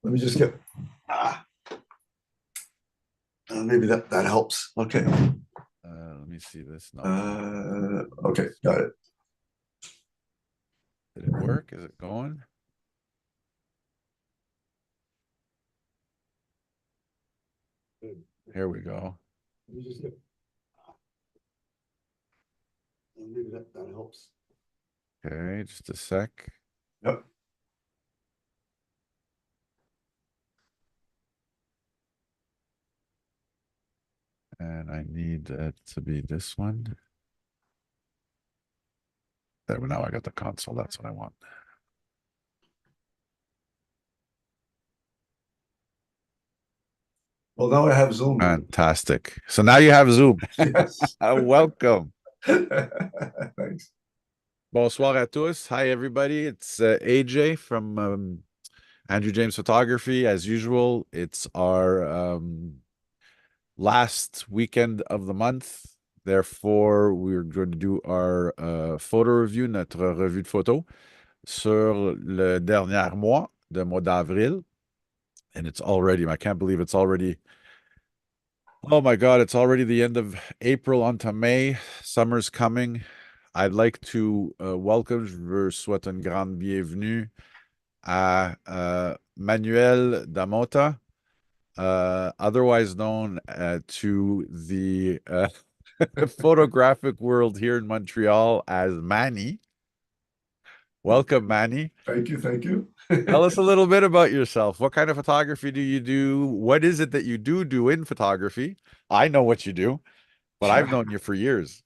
Let me just get, maybe that helps. Okay. Let me see this. No. Okay, got it. Did it work? Is it going? Here we go. Let me just get, maybe that helps. Okay, just a sec. Yep. And I need it to be this one. There, now I got the console. That's what I want. Well, now I have Zoom. Fantastic. So now you have Zoom. Yes. Welcome. Thanks. Bonsoir à tous. Hi, everybody. It's AJ from Andrew James Photography. As usual, it's our last weekend of the month. Therefore, we're going to do our photo review, notre revue de photo, sur le dernier mois d'avril. And it's already, I can't believe it's already, oh my God, it's already the end of April onto May. Summer's coming. I'd like to welcome, je veux souhaiter une grande bienvenue à Manuel Damota, otherwise known to the photographic world here in Montreal as Manny. Welcome, Manny. Thank you. Thank you. Tell us a little bit about yourself. What kind of photography do you do? What is it that you do in photography? I know what you do, but I've known you for years.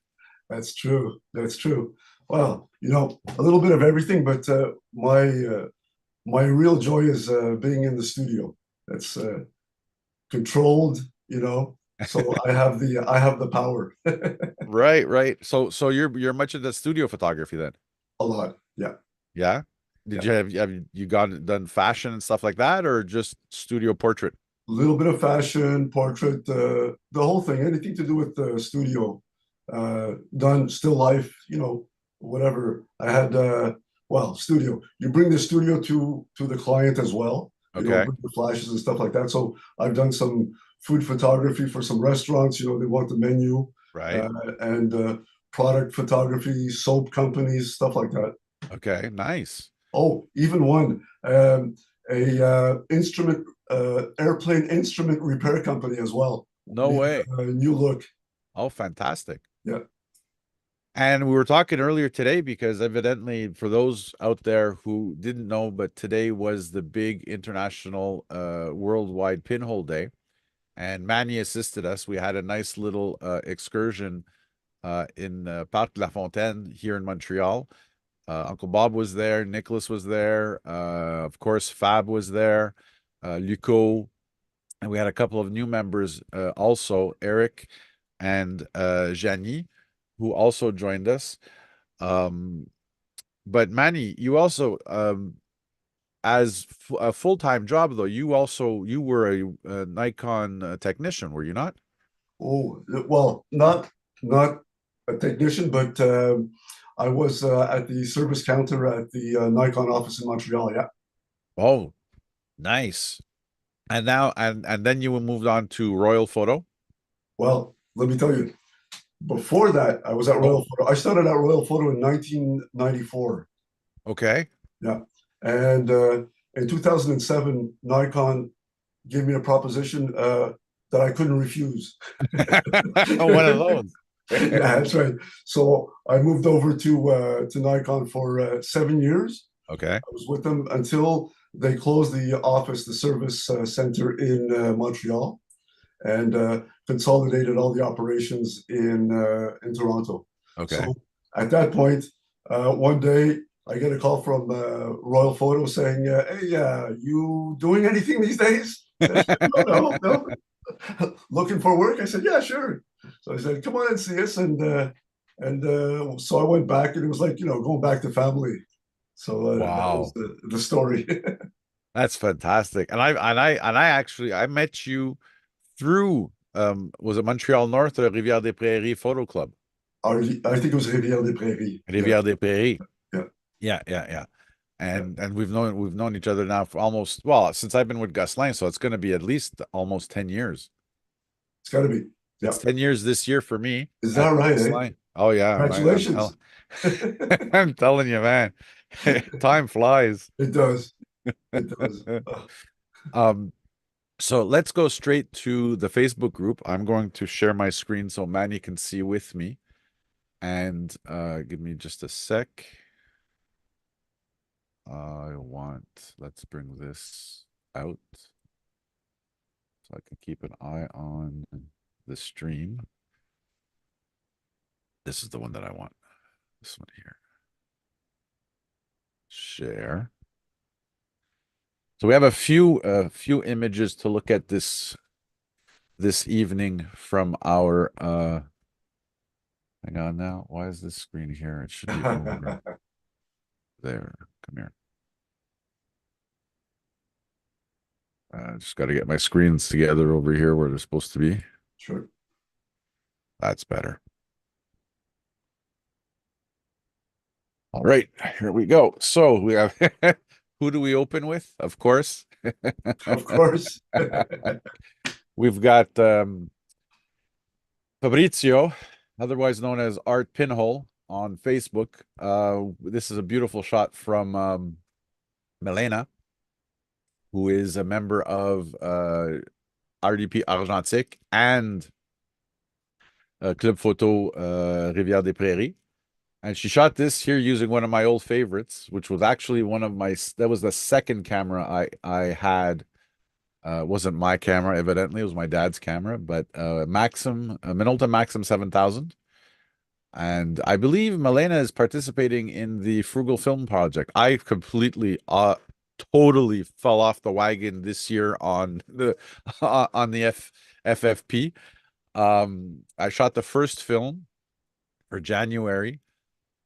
That's true. That's true. Well, a little bit of everything, but my real joy is being in the studio. That's controlled, so I have the power. Right. So you're much into studio photography then? A lot. Yeah. Yeah. Did you have you done fashion and stuff like that, or just studio portrait? A little bit of fashion, portrait, the whole thing, anything to do with the studio. Done still life, whatever. I had studio. You bring the studio to the client as well. Okay. Bring the flashes and stuff like that. So I've done some food photography for some restaurants. They want the menu, Right. and product photography, soap companies, stuff like that. Okay, nice. Oh, even one a instrument airplane instrument repair company as well. No way. A new look. Oh, fantastic. Yeah. And we were talking earlier today because evidently, for those out there who didn't know, but today was the big international worldwide pinhole day, and Manny assisted us. We had a nice little excursion in Parc de la Fontaine here in Montreal. Uncle Bob was there, Nicholas was there, of course, Fab was there, Luco, and we had a couple of new members also, Eric and Janie, who also joined us. But Manny, you also, as a full-time job though, you were a Nikon technician, were you not? Oh, well, not a technician, but I was at the service counter at the Nikon office in Montreal. Yeah. Oh, nice. And now, and then you moved on to Royal Photo. Well, let me tell you, before that, I was at Royal Photo. I started at Royal Photo in 1994. Okay. Yeah. And in 2007, Nikon gave me a proposition that I couldn't refuse. One of those. Yeah, that's right. So I moved over to Nikon for 7 years. Okay. I was with them until they closed the office, the service center in Montreal, and consolidated all the operations in Toronto. Okay. So at that point, one day I get a call from Royal Photo saying, "Hey, you doing anything these days?" I said, no. Looking for work? I said, "Yeah, sure." So I said, "Come on and see us," and so I went back, and it was like going back to family. So that was Wow. the story. That's fantastic. And I actually I met you through was it Montreal North or Rivière des Prairies Photo Club? I think it was Rivière des Prairies. Yeah, Rivière des Prairies. yeah. Yeah. Yeah. and we've known each other now for almost, well, since I've been with Gosselin, so it's going to be at least almost 10 years. It's got to be. It's Yeah. 10 years this year for me Is that at right, eh? Gosselin. Oh yeah, I'm Congratulations. telling I'm telling you, man. Time flies. It does. It does. Um, so let's go straight to the Facebook group. I'm going to share my screen so Manny can see with me. And give me just a sec. Let's bring this out so I can keep an eye on the stream. This is the one that I want. This one here. Share. So we have a few images to look at this evening from our hang on now. Why is this screen here? It should be over there. Come here. Just got to get my screens together over here where they're supposed to be. Sure. That's better. All right, here we go. So we have who do we open with? Of course. Of course. We've got Fabrizio, otherwise known as Art Pinhole on Facebook. This is a beautiful shot from Milena, who is a member of RDP Argentique and Club Photo Rivière des Prairies. And she shot this here using one of my old favorites, which was actually that was the second camera I had. Wasn't my camera, evidently. It was my dad's camera, but Minolta Maxim 7000. And I believe Milena is participating in the Frugal Film Project. I completely, totally fell off the wagon this year on the on the FFP. I shot the first film for January.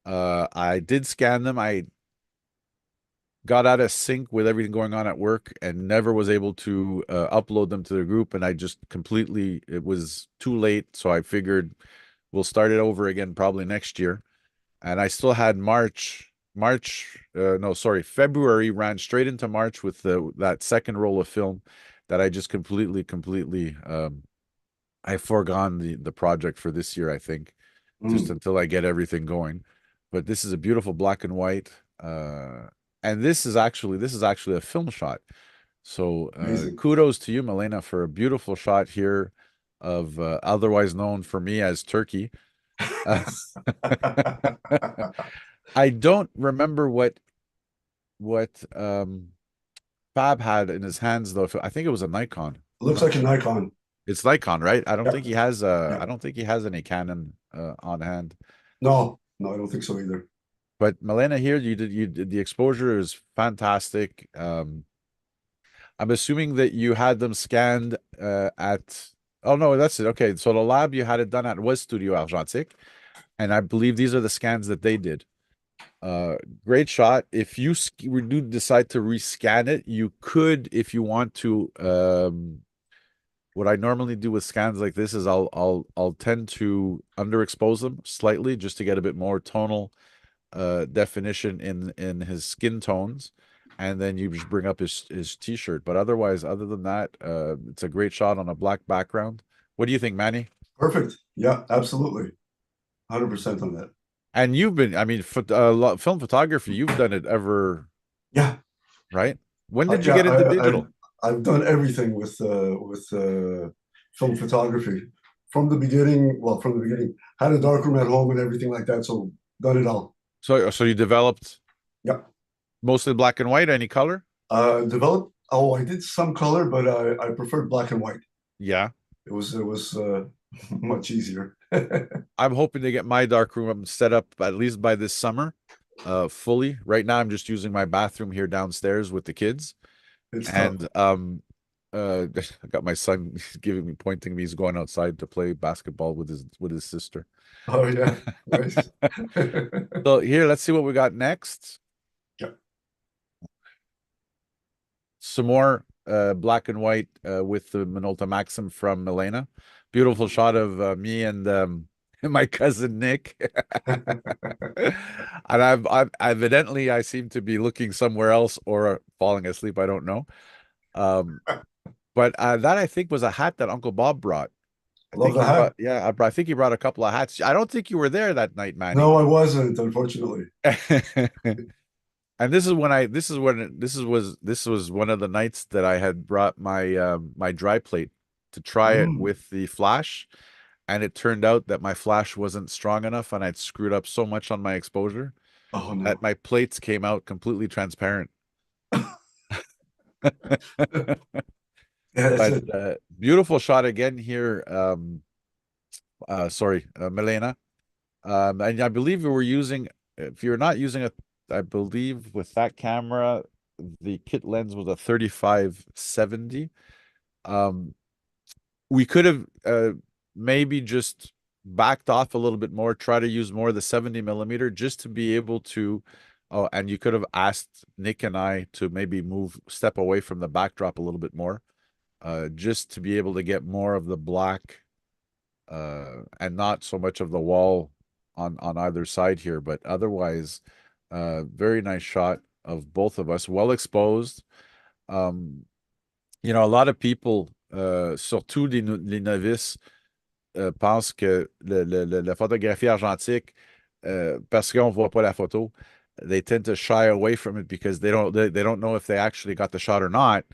I did scan them. I got out of sync with everything going on at work and never was able to upload them to the group. And I just completely, it was too late. So I figured we'll start it over again probably next year. And I still had February ran straight into March with that second roll of film that I just completely, I foregone the project for this year, I think, just Mm, until I get everything going. But this is a beautiful black and white. And this is actually a film shot. So amazing. kudos to you, Milena, for a beautiful shot here of otherwise known for me as Turkey. Uh, I don't remember what Fab had in his hands though. I think it was a Nikon. I'm Looks not like a sure. Nikon. It's Nikon, right? I don't Yeah. think he has Yeah. I don't think he has any Canon on hand. No, no, I don't think so either. But Milena here, you did the exposure is fantastic. I'm assuming that you had them scanned at oh no, that's it. Okay. So the lab you had it done at was Studio Argentique, and I believe these are the scans that they did. Uh, Great shot. If you do decide to rescan it, you could, if you want to. What I normally do with scans like this is I'll tend to underexpose them slightly just to get a bit more tonal definition in his skin tones, and then you just bring up his t-shirt. But otherwise, other than that, it's a great shot on a black background. What do you think, Manny? Perfect. Yeah, absolutely. 100% on that. And you've been, I mean, film photography, you've done it ever, Yeah. right? When did you Yeah, get into digital? I've done everything with film photography from the beginning. Well, from the beginning, had a darkroom at home and everything like that. So done it all. So you developed Yeah. mostly black and white, any color? Developed. Oh, I did some color, but I preferred black and white. Yeah. It was much easier. I'm hoping to get my dark room set up at least by this summer, fully. Right now, I'm just using my bathroom here downstairs with the kids. It's tough. And I got my son pointing me, he's going outside to play basketball with his sister. Oh yeah, nice. So here, let's see what we got next. Yeah. Some more black and white with the Minolta Maxim from Milena. Beautiful shot of me and my cousin Nick. And I've evidently I seem to be looking somewhere else or falling asleep. I don't know. Um, but that I think was a hat that Uncle Bob brought. I Love think the he brought, hat. yeah, I think he brought a couple of hats. I don't think you were there that night, Manny. No, I wasn't, unfortunately. And this is when I this was one of the nights that I had brought my my dry plate to try it Mm. with the flash, and it turned out that my flash wasn't strong enough, and I'd screwed up so much on my exposure Oh that no. my plates came out completely transparent. Yeah, that's But it. beautiful shot again here. Sorry, Milena. And I believe we were using, if you're not using a, I believe with that camera, the kit lens was a 35-70. Um, we could have maybe just backed off a little bit more, try to use more of the 70 millimeter just to be able to, oh, and you could have asked Nick and I to maybe step away from the backdrop a little bit more, just to be able to get more of the black and not so much of the wall on either side here. But otherwise, very nice shot of both of us, well exposed. Um, a lot of people, surtout les novices, pensent que la photographie argentique, parce qu'on voit pas la photo, they tend to shy away from it because they don't know if they actually got the shot or not.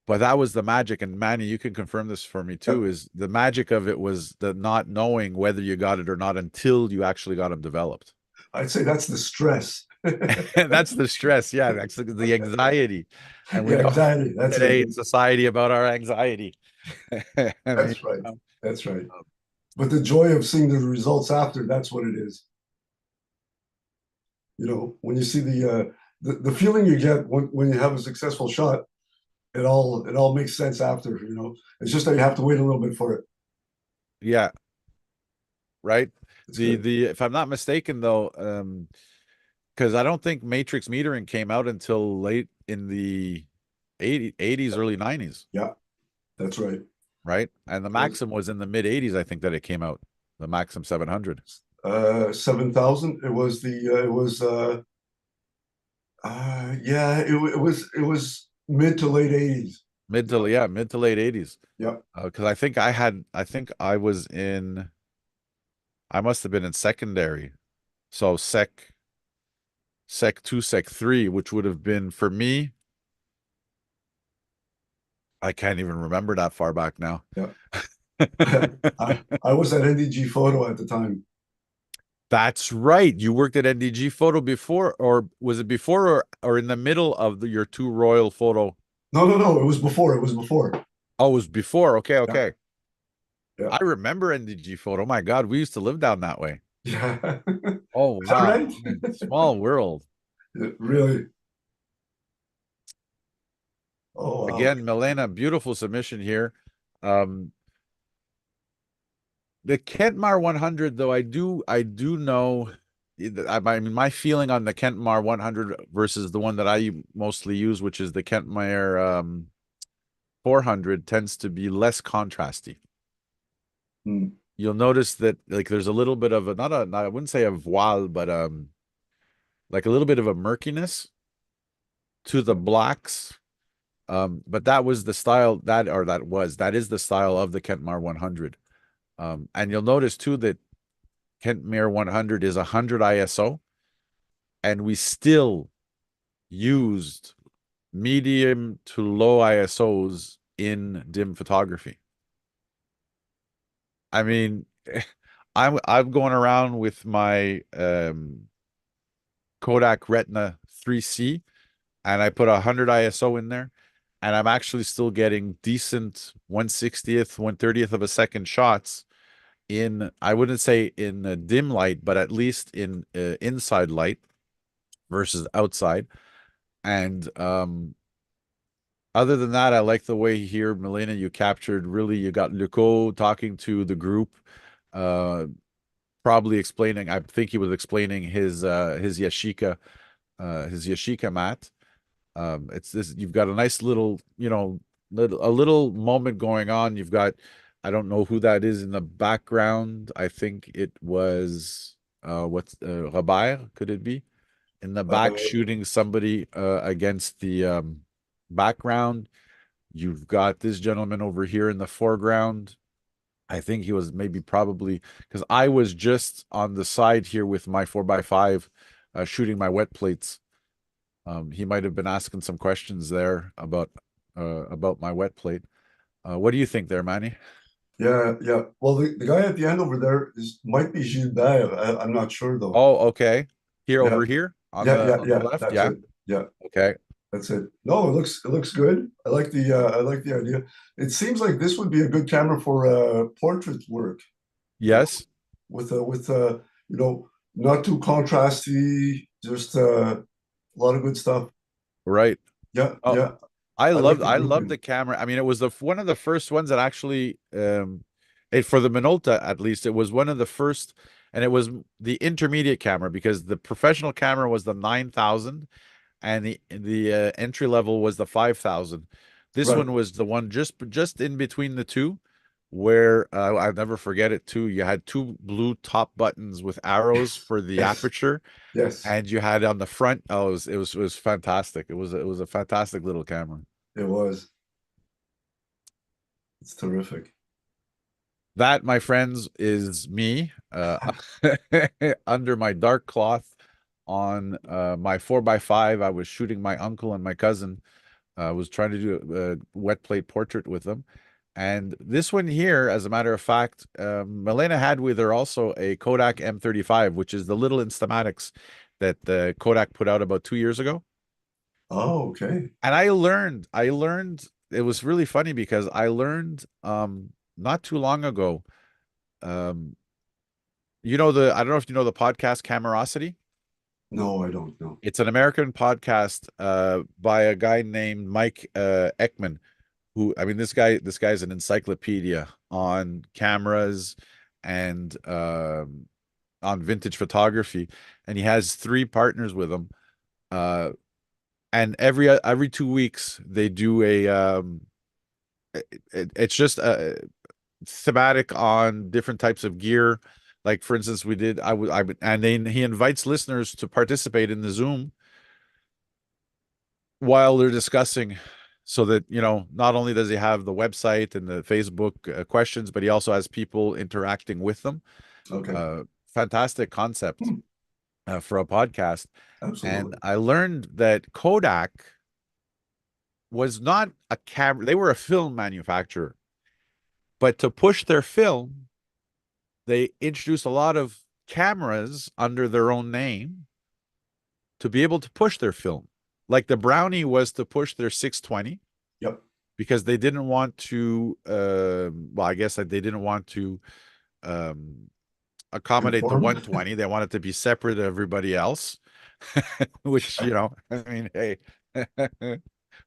But that was the magic, and Manny, you can confirm this for me too, Yep. is the magic of it was the not knowing whether you got it or not until you actually got them developed. I'd say that's the stress. That's the stress. Yeah, that's the anxiety. And we Yeah, know anxiety. That's it. today in society about our anxiety. I mean, That's right. That's right. But the joy of seeing the results after, that's what it is. When you see the feeling you get when you have a successful shot, it all makes sense after. It's just that you have to wait a little bit for it. yeah, right. It's good. The if I'm not mistaken though, because I don't think matrix metering came out until late in the 80s, early 90s, Yeah, that's right. right? And the It was Maxim was in the mid 80s, I think that it came out. The Maxim 700. 7,000. It was mid to late 80s. Yeah, Mid to late 80s. yeah. Because I think I must have been in secondary. So sec 2, sec 3, which would have been for me, I can't even remember that far back now. Yeah. I was at NDG Photo at the time. That's right. You worked at NDG Photo before, or was it before or in the middle of your two Royal Photo? No, no, no. It was before. It was before. Oh, it was before. Okay, Yeah, okay. yeah, I remember NDG Photo. Oh my God, we used to live down that way. yeah. Oh Is that wow. right? Man, small world. Really? Oh wow. Again, Milena, beautiful submission here. Um, the Kentmar 100, though, I do know. I mean, my feeling on the Kentmar 100 versus the one that I mostly use, which is the Kentmar 400, tends to be less contrasty. Hmm. You'll notice that like there's a little bit of a not I wouldn't say a voile, but like a little bit of a murkiness to the blacks. But that was the style that is the style of the Kentmar 100. And you'll notice too that Kentmere 100 is 100 ISO, and we still used medium to low ISOs in dim photography. I mean, I'm going around with my Kodak Retina 3C, and I put 100 ISO in there, and I'm actually still getting decent 1/60th, 1/30th of a second shots in, I wouldn't say in dim light, but at least in inside light versus outside. And other than that, I like the way here, Milena, you captured really, you got Luco talking to the group, uh, probably explaining, I think he was explaining his Yashica mat. It's this, you've got a nice little, a little moment going on. You've got I don't know who that is in the background. I think it was what's Robert, could it be? In the back Uh, shooting somebody against the background. You've got this gentleman over here in the foreground. I think he was maybe probably because I was just on the side here with my 4x5 shooting my wet plates. He might have been asking some questions there about my wet plate. What do you think there, Manny? yeah, yeah. Well, the guy at the end over there is might be Gilbert. I'm not sure though. Oh, okay. Here Yeah, over here yeah, yeah, on the yeah. left. That's Yeah. it. Yeah, Okay. that's it. No, it looks good. I like the idea. It seems like this would be a good camera for portrait work. You know, Yes. with you know, not too contrasty, just a lot of good stuff. Right. Yeah, Oh, yeah. I I like loved the I loved the grouping. camera. I mean, it was the one of the first ones that actually it for the Minolta at least, it was one of the first, and it was the intermediate camera because the professional camera was the 9,000 and the entry level was the 5,000. This Right. one was the one just in between the two, where I'll never forget it too. You had two blue top buttons with arrows for the Yes. aperture, Yes. and you had on the front. Oh, it was fantastic. It was a fantastic little camera. It was. It's terrific. That, my friends, is me under my dark cloth on my 4x5. I was shooting my uncle and my cousin. I was trying to do a wet plate portrait with them. And this one here, as a matter of fact, Milena had with her also a Kodak M35, which is the little Instamatics that Kodak put out about 2 years ago. Oh, okay. And I learned, it was really funny because I learned not too long ago. Um, I don't know if you know the podcast Camerosity. No, I don't know. It's an American podcast by a guy named Mike Eckman, who, I mean, this guy's an encyclopedia on cameras and on vintage photography, and he has three partners with him. And every 2 weeks they do it's just a thematic on different types of gear. Like for instance, we did I would and then he invites listeners to participate in the Zoom while they're discussing, so that not only does he have the website and the Facebook questions, but he also has people interacting with them. Okay. uh Fantastic concept Hmm. for a podcast. And Absolutely. I learned that Kodak was not a camera, they were a film manufacturer, but to push their film they introduced a lot of cameras under their own name to be able to push their film. Like the Brownie was to push their 620 Yep. because they didn't want to, well, I guess that they didn't want to um, accommodate the Conform. 120. They wanted to be separate to everybody else, which, I mean, hey,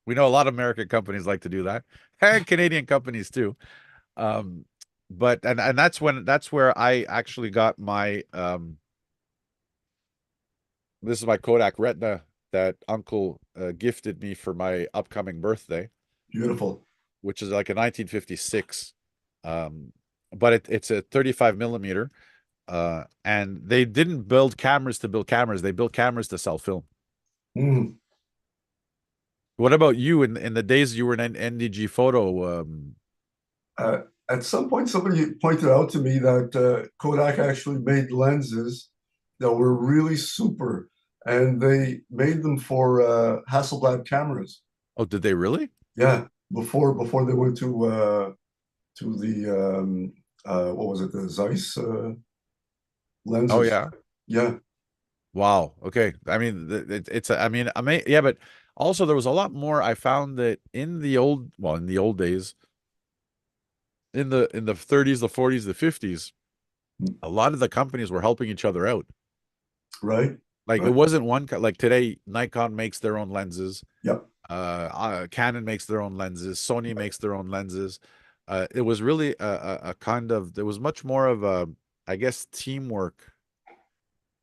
we know a lot of American companies like to do that, and Canadian companies too. Um, but and that's where I actually got my this is my Kodak Retina that Uncle gifted me for my upcoming birthday, Beautiful. which is like a 1956. Um, but it's a 35 millimeter. And they didn't build cameras to build cameras; they built cameras to sell film. Mm. What about you in the days you were in NDG photo? Uh, at some point, somebody pointed out to me that Kodak actually made lenses that were really super, and they made them for Hasselblad cameras. Oh, did they really? Yeah, before they went to the what was it, the Zeiss Oh lenses. yeah. Yeah, Wow. Okay. I mean, I mean, yeah, but also there was a lot more. I found that in the old days, in the 30s, the 40s, the 50s, a lot of the companies were helping each other out. right, Like it right. wasn't like today, Nikon makes their own lenses, Yep, Canon makes their own lenses, Sony makes their own lenses. It was really a kind of there was much more of a, I guess, teamwork.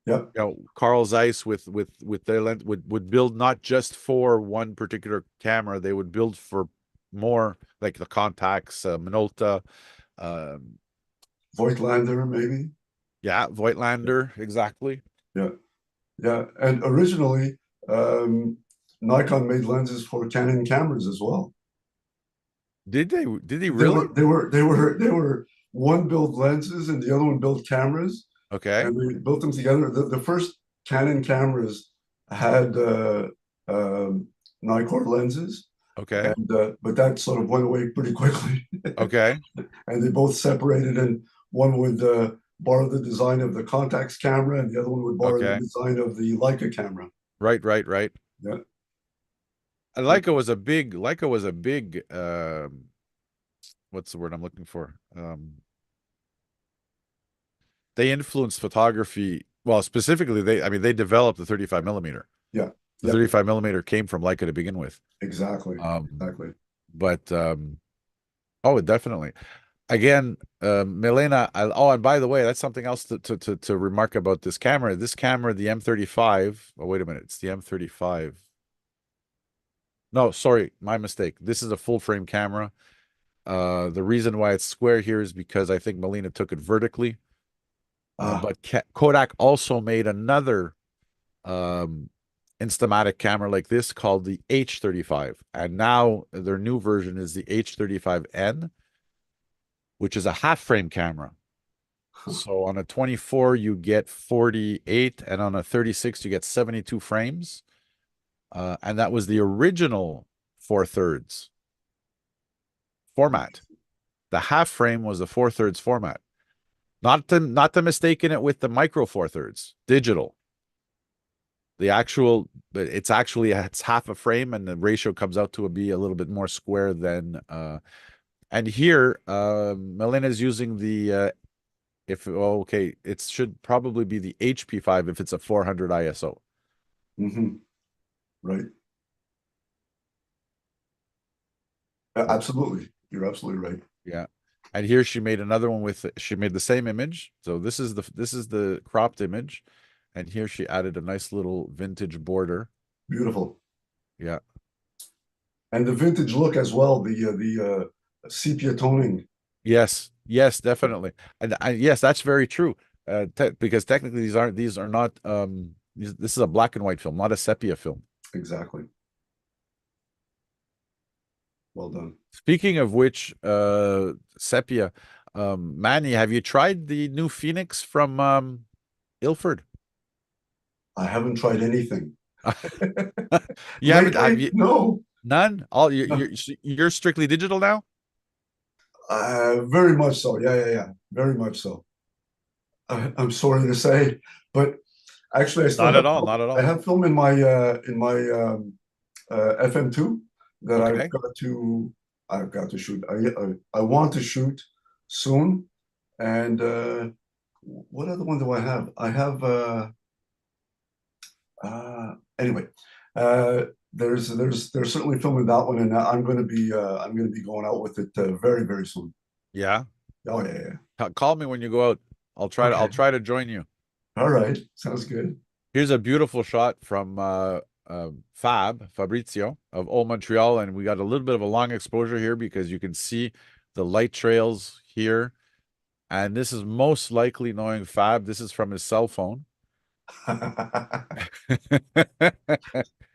yep, Carl Zeiss with their lens would build not just for one particular camera, they would build for more, like the Contax, Minolta, Um, Voigtlander, maybe. yeah, Voigtlander, exactly. Yeah, yeah. And originally, um, Nikon made lenses for Canon cameras as well. Did they? Did he They really? were they were they were they were one built lenses and the other one built cameras, Okay. and we built them together. The first Canon cameras had um, Nikkor lenses, Okay. and but that sort of went away pretty quickly, Okay. and they both separated. And one would borrow the design of the Contax camera, and the other one would borrow the Okay. design of the Leica camera. Right. Right. Right. Yeah, And yeah. Leica was a big what's the word I'm looking for? They influenced photography. Well, specifically, I mean, they developed the 35 millimeter. Yeah, The yeah, 35 millimeter came from Leica to begin with. exactly, Um, exactly. but oh, definitely. Again, Milena. Oh, and by the way, that's something else to remark about this camera. This camera, the M35. Oh, wait a minute, it's the M35. No, sorry, my mistake. This is a full frame camera. The reason why it's square here is because I think Melina took it vertically. Ah, But Kodak also made another um, Instamatic camera like this called the H35. And now their new version is the H35N, which is a half frame camera. So on a 24, you get 48, and on a 36, you get 72 frames. And that was the original 4/3 format. The half frame was the 4/3 format. Not to mistaken it with the micro 4/3 digital. The actual, it's half a frame, and the ratio comes out to be a little bit more square than. And here, Melina is using the if oh, okay, it should probably be the HP5 if it's a 400 ISO. hmm right. But Absolutely, you're absolutely right. yeah. And here she made another one with she made the same image. So this is the cropped image, and here she added a nice little vintage border. Beautiful, Yeah. and the vintage look as well. The sepia toning. Yes. Yes, definitely. And yes, that's very true. Because technically these are not this is a black and white film, not a sepia film. Exactly. Well done. Speaking of which, sepia, Manny, have you tried the new Phoenix from Ilford? I haven't tried anything You haven't, have lately. you No, none? All no. you're strictly digital now? Very much so. Yeah, yeah, yeah. Very much so. I'm sorry to say, but actually, I still Not have at all, film. not at I all. have film in my FM2 that Okay. I've got to shoot. I want to shoot soon. And what other one do I have? I have anyway. Uh, there's certainly filming that one, and I'm going to be going out with it very very soon. Yeah. Oh yeah, yeah. Call me when you go out. I'll Okay. try to join you. All right. Sounds good. Here's a beautiful shot from Fabrizio of Old Montreal, and we got a little bit of a long exposure here because you can see the light trails here. And this is most likely, knowing Fab, this is from his cell phone.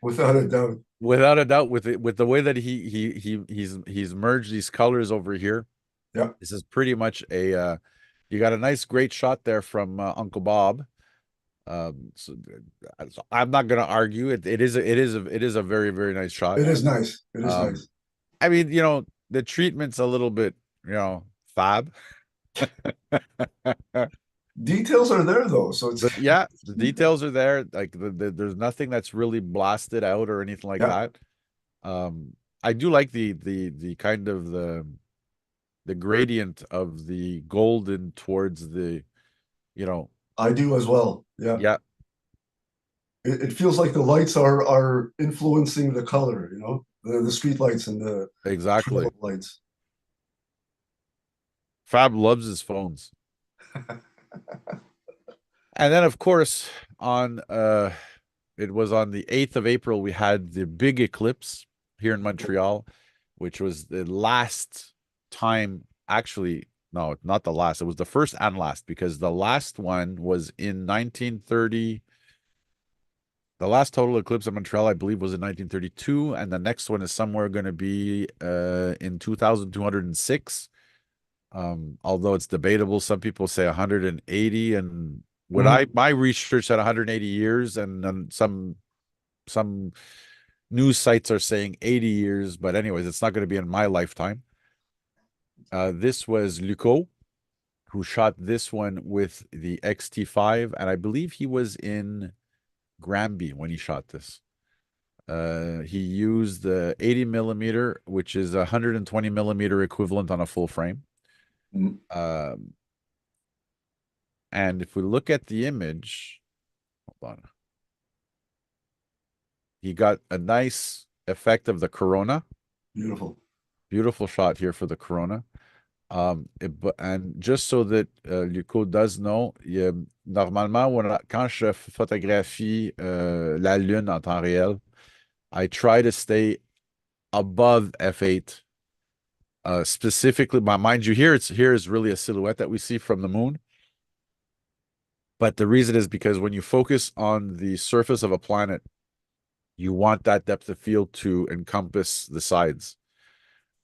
Without a doubt. Without a doubt, with the way that he's merged these colors over here. Yeah. This is pretty much a you got a nice great shot there from Uncle Bob. So I'm not going to argue it. It is a very very nice shot. It is nice. It is Um, nice. I mean, the treatment's a little bit, fab. Details are there though, so it's But yeah, the details are there. Like there's nothing that's really blasted out or anything like yeah, that. I do like the kind of the gradient of the golden towards the, you know, I do as well. Yeah. yeah, It feels like the lights are influencing the color, the street lights and the trail exactly. lights. Fab loves his phones. And then of course on it was on the 8th of April we had the big eclipse here in Montreal, which was the last time actually No, not the last. It was the first and last because the last one was in 1930. The last total eclipse of Montreal, I believe, was in 1932, and the next one is somewhere going to be in 2206. Although it's debatable, some people say 180, and what I Mhm. my research said 180 years, and then some news sites are saying 80 years. But anyways, it's not going to be in my lifetime. This was Lucot who shot this one with the XT5, and I believe he was in Granby when he shot this. He used the 80 millimeter, which is a 120 millimeter equivalent on a full frame. Mhm. Um, and if we look at the image, hold on, he got a nice effect of the corona. Beautiful. Beautiful shot here for the corona. And just so that Luco does know, normalement, quand je photographie la Lune en temps réel, I try to stay above f8. Specifically, mind you, here is really a silhouette that we see from the moon. But the reason is because when you focus on the surface of a planet, you want that depth of field to encompass the sides.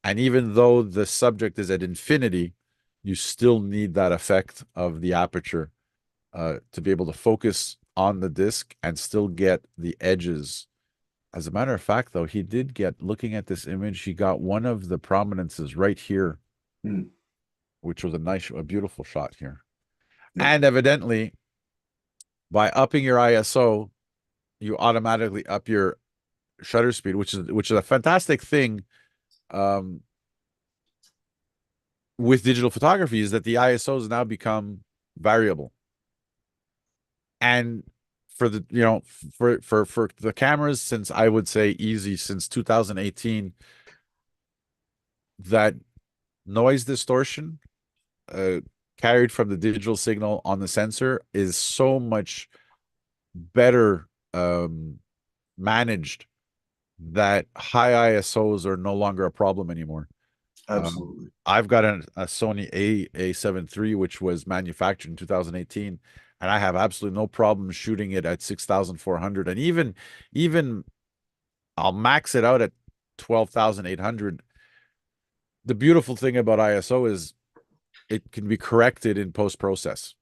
And even though the subject is at infinity, you still need that effect of the aperture to be able to focus on the disc and still get the edges. As a matter of fact, though, he did get, looking at this image, he got one of the prominences right here, Mhm. which was a beautiful shot here. Yeah, And evidently, by upping your ISO, you automatically up your shutter speed, which is a fantastic thing um, with digital photography, is that the ISOs now become variable. And for the for the cameras, since I would say easy since 2018, that noise distortion uh, carried from the digital signal on the sensor is so much better managed that high ISOs are no longer a problem anymore. absolutely. I've got a Sony A7 III, which was manufactured in 2018, and I have absolutely no problem shooting it at 6,400. And even I'll max it out at 12,800. The beautiful thing about ISO is it can be corrected in post process.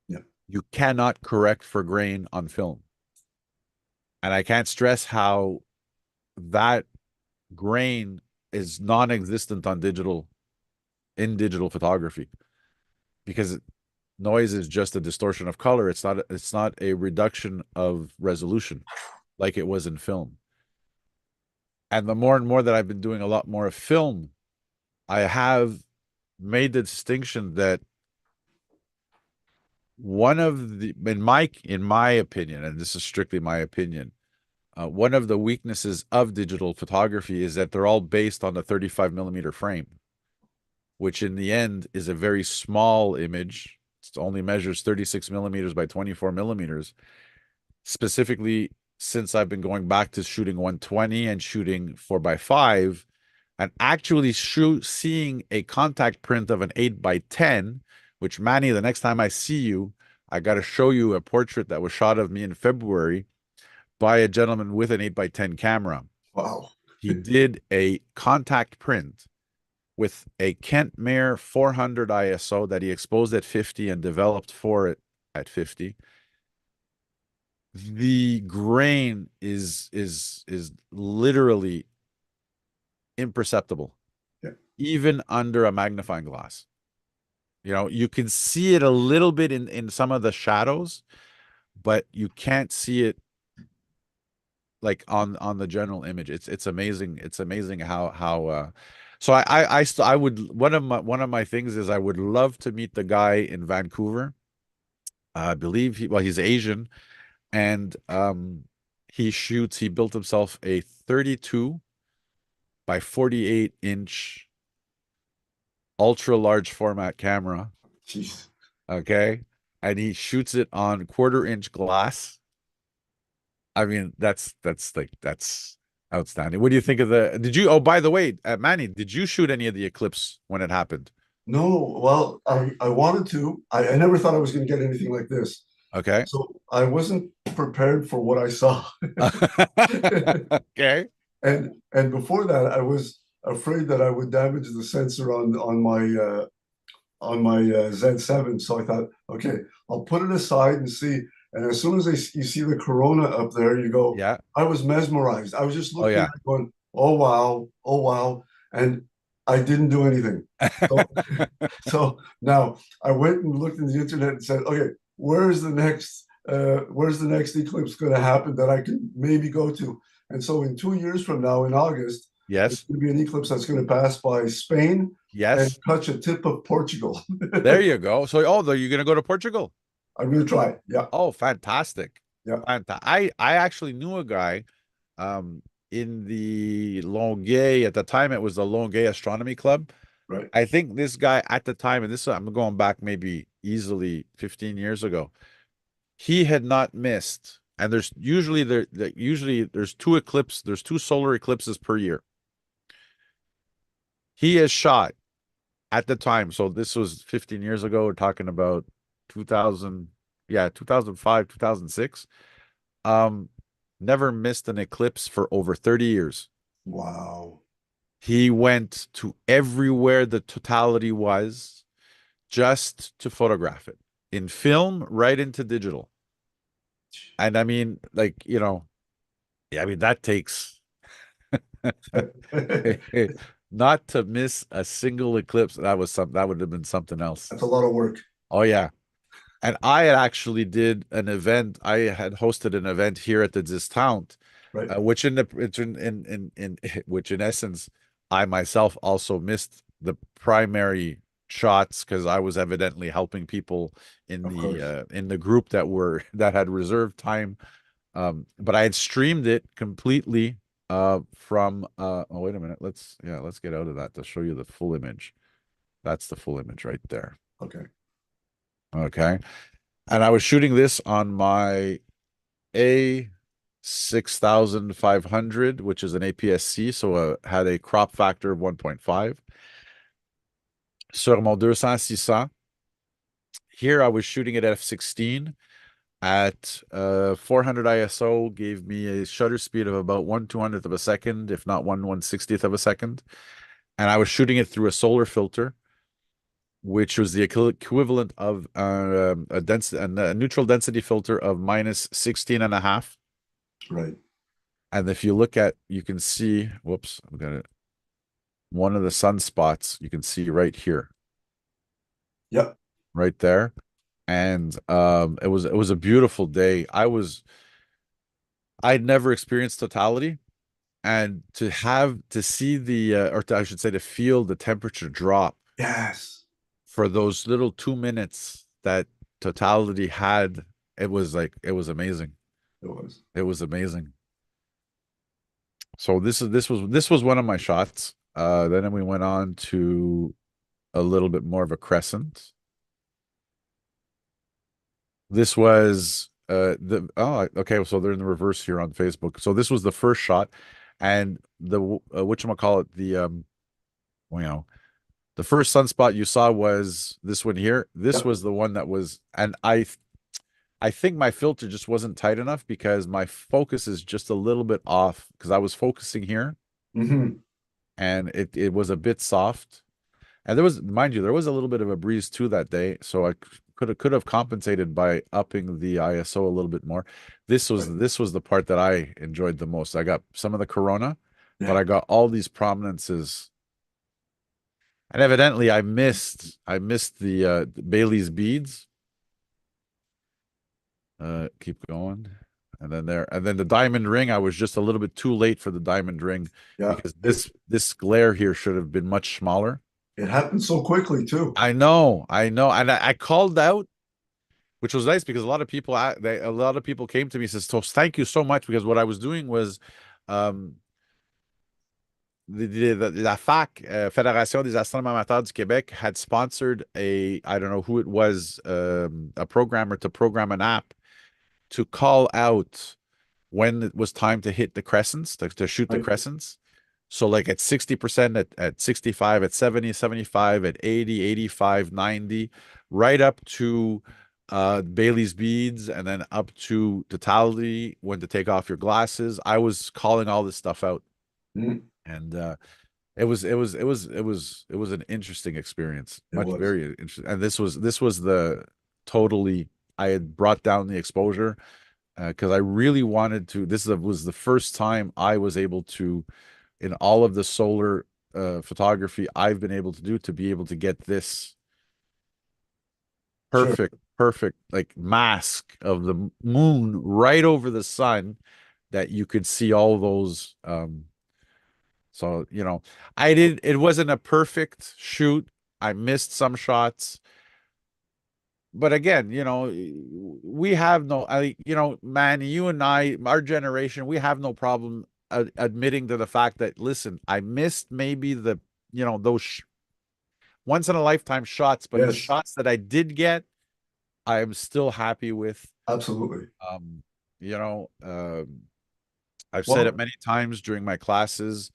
Yeah, You cannot correct for grain on film. And I can't stress how that grain is non-existent on digital in digital photography because noise is just a distortion of color. It's not a reduction of resolution like it was in film. And the more and more that I've been doing a lot more of film, I have made the distinction that one of the in my opinion, and this is strictly my opinion, one of the weaknesses of digital photography is that they're all based on the 35 millimeter frame, which in the end is a very small image. It only measures 36 millimeters by 24 millimeters. Specifically, since I've been going back to shooting 120 and shooting 4 by 5 and actually seeing a contact print of an 8 by 10, which Manny, the next time I see you, I got to show you a portrait that was shot of me in February by a gentleman with an 8 by 10 camera. wow. He did a contact print with a Kent Mayer 400 ISO that he exposed at 50 and developed for it at 50. The grain is literally imperceptible, Yeah, even under a magnifying glass. You can see it a little bit in some of the shadows, but you can't see it like on the general image. It's amazing. It's amazing how so I would one of my things is I would love to meet the guy in Vancouver. I believe he's Asian, and he built himself a 32 by 48-inch ultra large format camera. jeez. Okay. And he shoots it on quarter-inch glass. I mean, that's outstanding. What do you think of the? Oh, by the way, Manny, did you shoot any of the eclipse when it happened? No, well, I wanted to. I never thought I was going to get anything like this. Okay. So I wasn't prepared for what I saw. Okay. And before that, I was afraid that I would damage the sensor on my Z7. So I thought, okay, I'll put it aside and see. And as soon as you see the Corona up there, you go, Yeah. I was mesmerized. I was just Oh looking at yeah. it going, oh wow. And I didn't do anything. So so now I went and looked in the internet and said, okay, where's the next eclipse going to happen that I can maybe go to? And so in 2 years from now, in August, there's Yes. going to be an eclipse that's going to pass by Spain and Yes. touch a tip of Portugal. There you go. So, oh, you're gonna go to Portugal? I'm going to try it. Yeah, Oh, fantastic. yeah, I actually knew a guy um in the Longueuil at the time it was the Longueuil Astronomy Club. right. I think this guy at the time, and this I'm going back maybe easily 15 years ago, he had not missed. And usually there's two solar eclipses per year. He has shot at the time. So this was 15 years ago. We're talking about 2000, yeah, 2005, 2006. Um, Never missed an eclipse for over 30 years. Wow. He went to everywhere the totality was just to photograph it in film, right into digital. And I mean, like, yeah, I mean, that takes That's not to miss a single eclipse. That would have been something else. a lot of work. Oh, yeah. And I had actually did an event. I had hosted an event here at the discount, Right. which in which in essence, I myself also missed the primary shots because I was evidently helping people Of course. in the group that had reserved time. But I had streamed it completely from oh wait a minute. Let's get out of that to show you the full image. That's the full image right there. Okay. Okay. And I was shooting this on my A6500, which is an APS-C, so had a crop factor of 1.5. Sur mon 200-600. Here I was shooting at f16 at 400 ISO, gave me a shutter speed of about 1/200th of a second, if not 1/160th of a second. And I was shooting it through a solar filter, which was the equivalent of a neutral density filter of minus 16 and a half. Right. And if you look at, you can see, whoops, I've got it. One of the sunspots you can see right here, Yep. right there. And it was a beautiful day. I'd never experienced totality, and to see I should say to feel the temperature drop Yes. for those little 2 minutes that totality had, it was amazing. It was. It was amazing. So this was one of my shots. Then we went on to a little bit more of a crescent. This was the oh okay, so they're in the reverse here on Facebook. So this was the first shot, and the whatchamacallit, well, the first sunspot you saw was this one here. This Yep. was the one that was, and I think my filter just wasn't tight enough because my focus is just a little bit off because I was focusing here Hmm. and it was a bit soft. And there was, mind you, there was a little bit of a breeze too that day, so I could have compensated by upping the ISO a little bit more. Right. This was the part that I enjoyed the most. I got some of the corona, but Yeah. I got all these prominences, and evidently I missed the Bailey's beads. Keep going. And then the diamond ring, I was just a little bit too late for the diamond ring Yeah. because this glare here should have been much smaller. It happened so quickly too. I know, and I called out, which was nice because a lot of people came to me and says, "So thank you so much," because what I was doing was, um, la FAC, Fédération des Astronomes Amateurs du Québec, had sponsored I don't know who it was, a programmer to program an app to call out when it was time to hit the crescents, to shoot the Right. crescents. So like at 60%, at 65, at 70, 75, at 80, 85, 90, right up to Bailey's beads, and then up to totality when to take off your glasses. I was calling all this stuff out. Mm, And it was an interesting experience. it Much was. very interesting. And this was the totally I had brought down the exposure because I really wanted to. Was the first time I was able to, in all of the solar photography I've been able to do, to be able to get this Sure. perfect like mask of the moon right over the sun, that you could see all those so, it wasn't a perfect shoot. I missed some shots. But again, we have no, man, you and I, our generation, we have no problem admitting to the fact that, listen, I missed maybe those once in a lifetime shots, but the Yes, shots that I did get, I am still happy with. absolutely. Um, you know, I've said it Well, many times during my classes.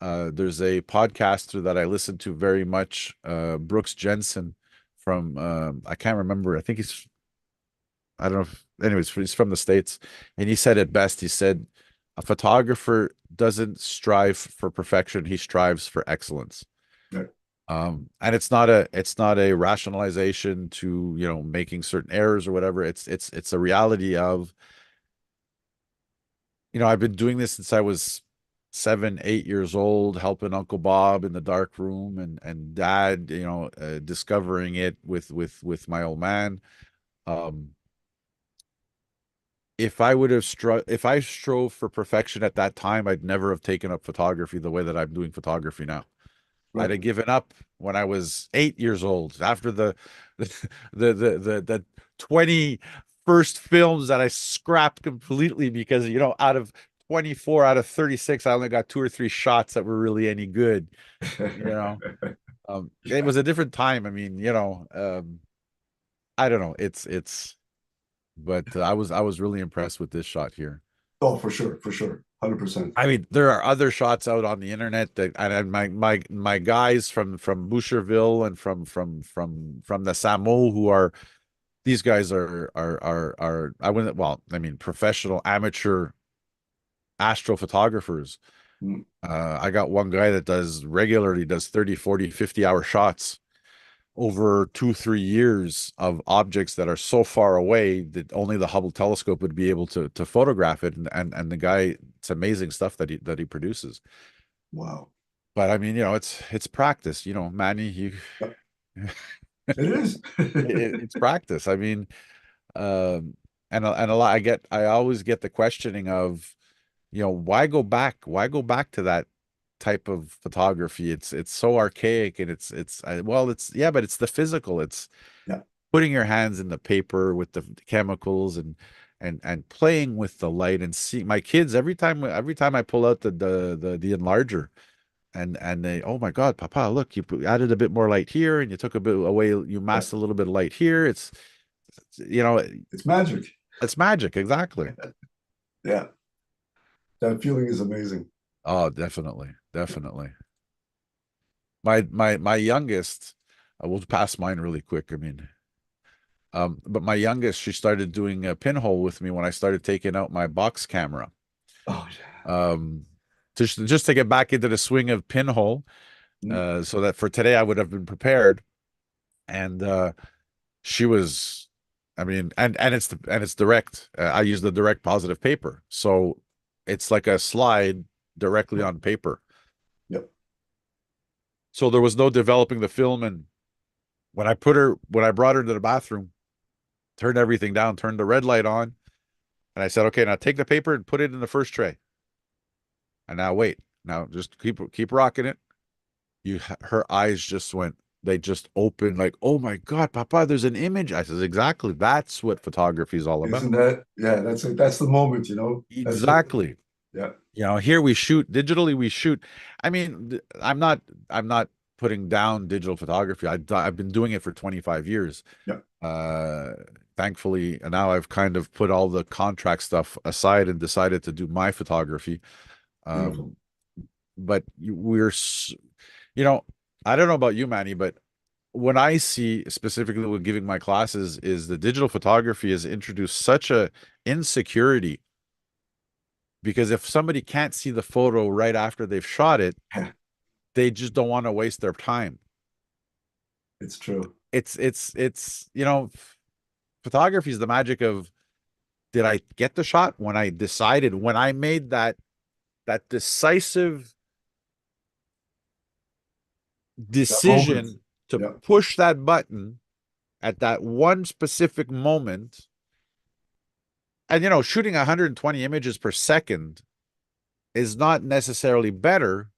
There's a podcaster that I listen to very much, Brooks Jensen from I can't remember. I think I don't know anyways, he's from the States, and he said it best. He said a photographer doesn't strive for perfection, he strives for excellence. yeah, And it's not a rationalization to, making certain errors or whatever. It's a reality of, I've been doing this since I was 7, 8 years old, helping Uncle Bob in the dark room, and Dad, discovering it with my old man. Um, if I strove for perfection at that time, I'd never have taken up photography the way that I'm doing photography now. I'd right. have given up when I was 8 years old after the 20 first films that I scrapped completely because, out of 24 out of 36, I only got two or three shots that were really any good, you know. It was a different time. I mean, I don't know. But I was really impressed with this shot here. Oh, for sure, 100%. I mean, there are other shots out on the internet that, and my guys from Boucherville and from the Samo, who are these guys are I wouldn't, well, I mean, professional amateur astrophotographers. Mm, I got one guy that does 30, 40, 50 hour shots over 2, 3 years of objects that are so far away that only the Hubble telescope would be able to photograph it. And the guy, it's amazing stuff that he produces. wow. But I mean, it's practice, Manny, Yeah, it is. it's practice. I mean, and a lot, I always get the questioning of, why go back to that type of photography? It's so archaic, and well, yeah, but it's the physical. It's Yeah, putting your hands in the paper with the chemicals, and playing with the light, and see my kids every time I pull out the enlarger, and they, oh my God, Papa, look, added a bit more light here, and you took a bit away, you yeah, masked a little bit of light here. It's you know it's magic. it's magic, exactly. Yeah, that feeling is amazing. Oh, definitely, definitely. My youngest, we'll pass mine really quick. I mean, but my youngest, she started doing a pinhole with me when I started taking out my box camera. Oh, yeah. Um, just to get back into the swing of pinhole, Mm, so that for today I would have been prepared. And she was, I mean, and it's direct. I use the direct positive paper, so it's like a slide directly yep, on paper. yep, So there was no developing the film. And when I brought her to the bathroom, turned everything down, turned the red light on, and I said, "Okay, now take the paper and put it in the first tray. And now wait. Now just keep rocking it." Her eyes just went. They just opened like, "Oh my God, Papa, there's an image." I said, "Exactly. That's what photography is all about." isn't that? Yeah, that's it. That's the moment. That's it. Exactly. Yeah, Here we shoot digitally. We shoot. I mean, I'm not putting down digital photography. I've been doing it for 25 years. yeah, Uh, Thankfully, and now I've kind of put all the contract stuff aside and decided to do my photography. beautiful. Um, but you know, I don't know about you, Manny, but when I see specifically when giving my classes is the digital photography has introduced such a insecurity because if somebody can't see the photo right after they've shot it, Yeah, they just don't want to waste their time. it's true. It's photography is the magic of did I get the shot when I decided when I made that decisive That moment. decision to Yeah, push that button at that one specific moment. And shooting 120 images per second is not necessarily better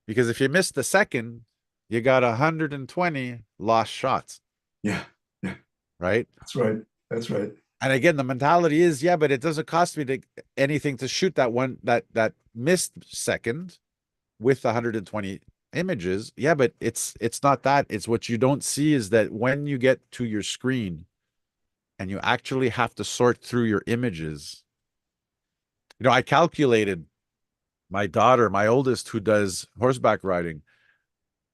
because if you miss the second, you got 120 lost shots, yeah, yeah. right? That's right. That's right. And again, the mentality is, yeah, but it doesn't cost me anything to shoot that missed second with 120 images. Yeah, but it's not that. It's what you don't see is that when you get to your screen and you actually have to sort through your images. I calculated my daughter, my oldest, who does horseback riding,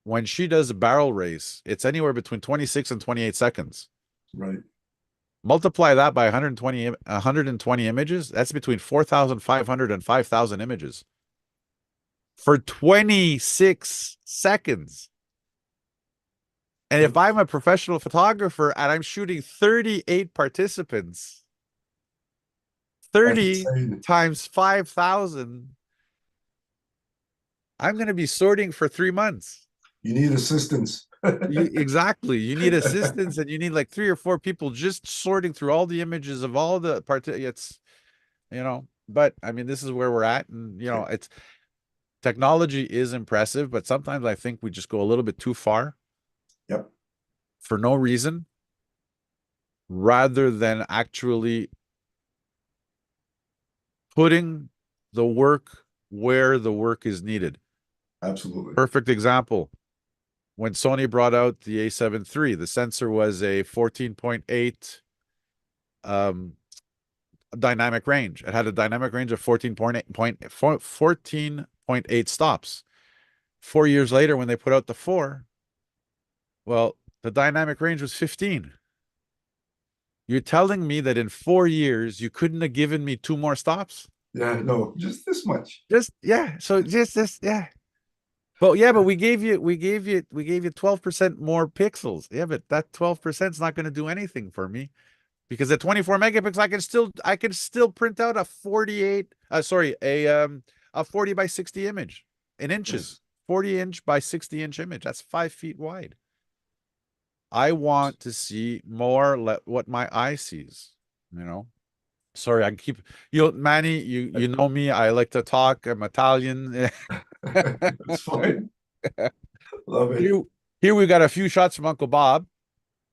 when she does a barrel race, it's anywhere between 26 and 28 seconds. Right. Multiply that by 120 images, that's between 4,500 and 5,000 images for 26 seconds. And if I'm a professional photographer and I'm shooting 38 participants, That's 30 insane. times 5,000, I'm going to be sorting for 3 months. You need assistance. Exactly. You need assistance and you need like three or four people just sorting through all the images of all the but I mean, this is where we're at. And, it's technology is impressive, but sometimes I think we just go a little bit too far Yep, for no reason rather than actually putting the work where the work is needed. absolutely. Perfect example. When Sony brought out the A7 III, the sensor was a 14.8 um, dynamic range. It had a dynamic range of 14.8 stops. 4 years later, when they put out the 4, well, the dynamic range was 15. You're telling me that in 4 years, you couldn't have given me two more stops? Yeah, no, just this much. Just, yeah. So just this, yeah. But yeah, but we gave you 12% more pixels. Yeah, but that 12% is not going to do anything for me. Because at 24 megapixels, I can still print out a 48, sorry, a 40 by 60 image in Yes. inches, 40-inch by 60-inch image. That's 5 feet wide. I want to see more what my eye sees, you know. Sorry, I keep Manny, you know me. I like to talk. I'm Italian. It's fine. Love it. Here, here we got a few shots from Uncle Bob.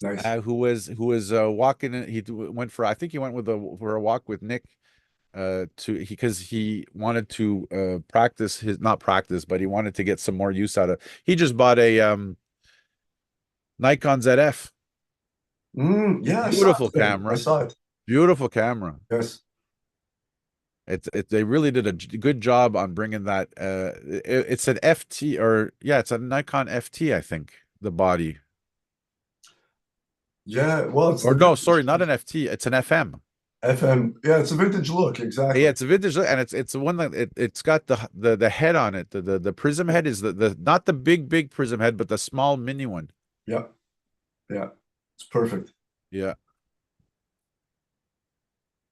Nice. Who was walking in, he went for I think he went for a walk with Nick to because he wanted to practice his not practice but he wanted to get some more use out of he just bought a Nikon ZF. Yeah, I saw Beautiful it today. I camera, saw it. beautiful camera. Yes. They really did a good job on bringing that it's an FT or yeah, it's a Nikon FT, I think, the body. Yeah. Well, it's Or the no, vintage sorry, not an FT, it's an FM. FM. Yeah, it's a vintage look. Yeah, Exactly. it's a vintage, and it's the one that it's got the head on it. The prism Yeah. head is the not the big prism head, but the small mini one. Yeah. Yeah. It's perfect. Yeah.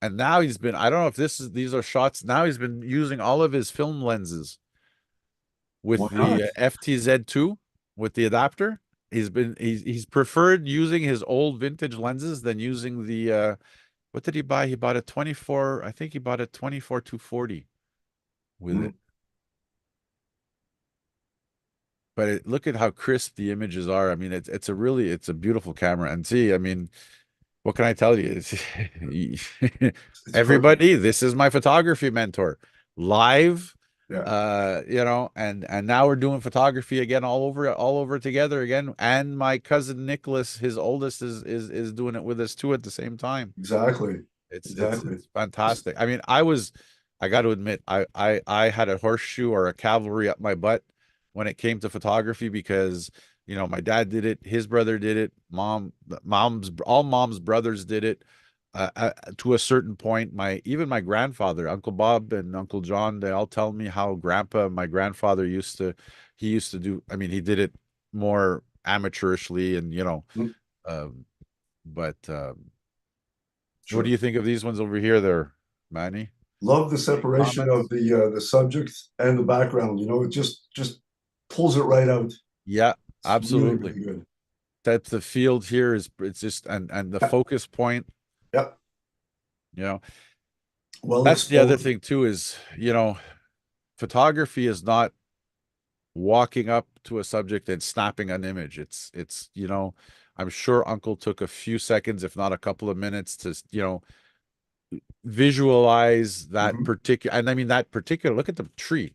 And now I don't know if these are shots. Now he's been using all of his film lenses Why with not? the FTZ2 with the adapter. He's preferred using his old vintage lenses than using the what did he buy? He bought a 24, I think he bought a 24 240 with Mm, it. But look at how crisp the images are. I mean, it's a beautiful camera. And see, I mean, what can I tell you? it's perfect. Everybody, this is my photography mentor, live. Yeah. And now we're doing photography again, all over together again. And my cousin Nicholas, his oldest, is doing it with us too at the same time. Exactly. It's Exactly. it's fantastic. I mean, I was I got to admit, I had a horseshoe or a cavalry up my butt when it came to photography because, my dad did it, his brother did it, all mom's brothers did it. To a certain point, even my grandfather, Uncle Bob and Uncle John, they all tell me how my grandfather he used to do. I mean, he did it more amateurishly, and Mm, um, but what do sure. you think of these ones over here, there, Manny? Love the Any separation of comments? the subject and the background. It just pulls it right out. Yeah, It's really, absolutely. really good. That the field here is it's just and the Yeah, focus point, yeah. you know. Well That's the other exposed. thing too is, photography is not walking up to a subject and snapping an image. I'm sure Uncle took a few seconds, if not a couple of minutes, to, visualize that Mhm. particular, and I mean that particular, look at the tree.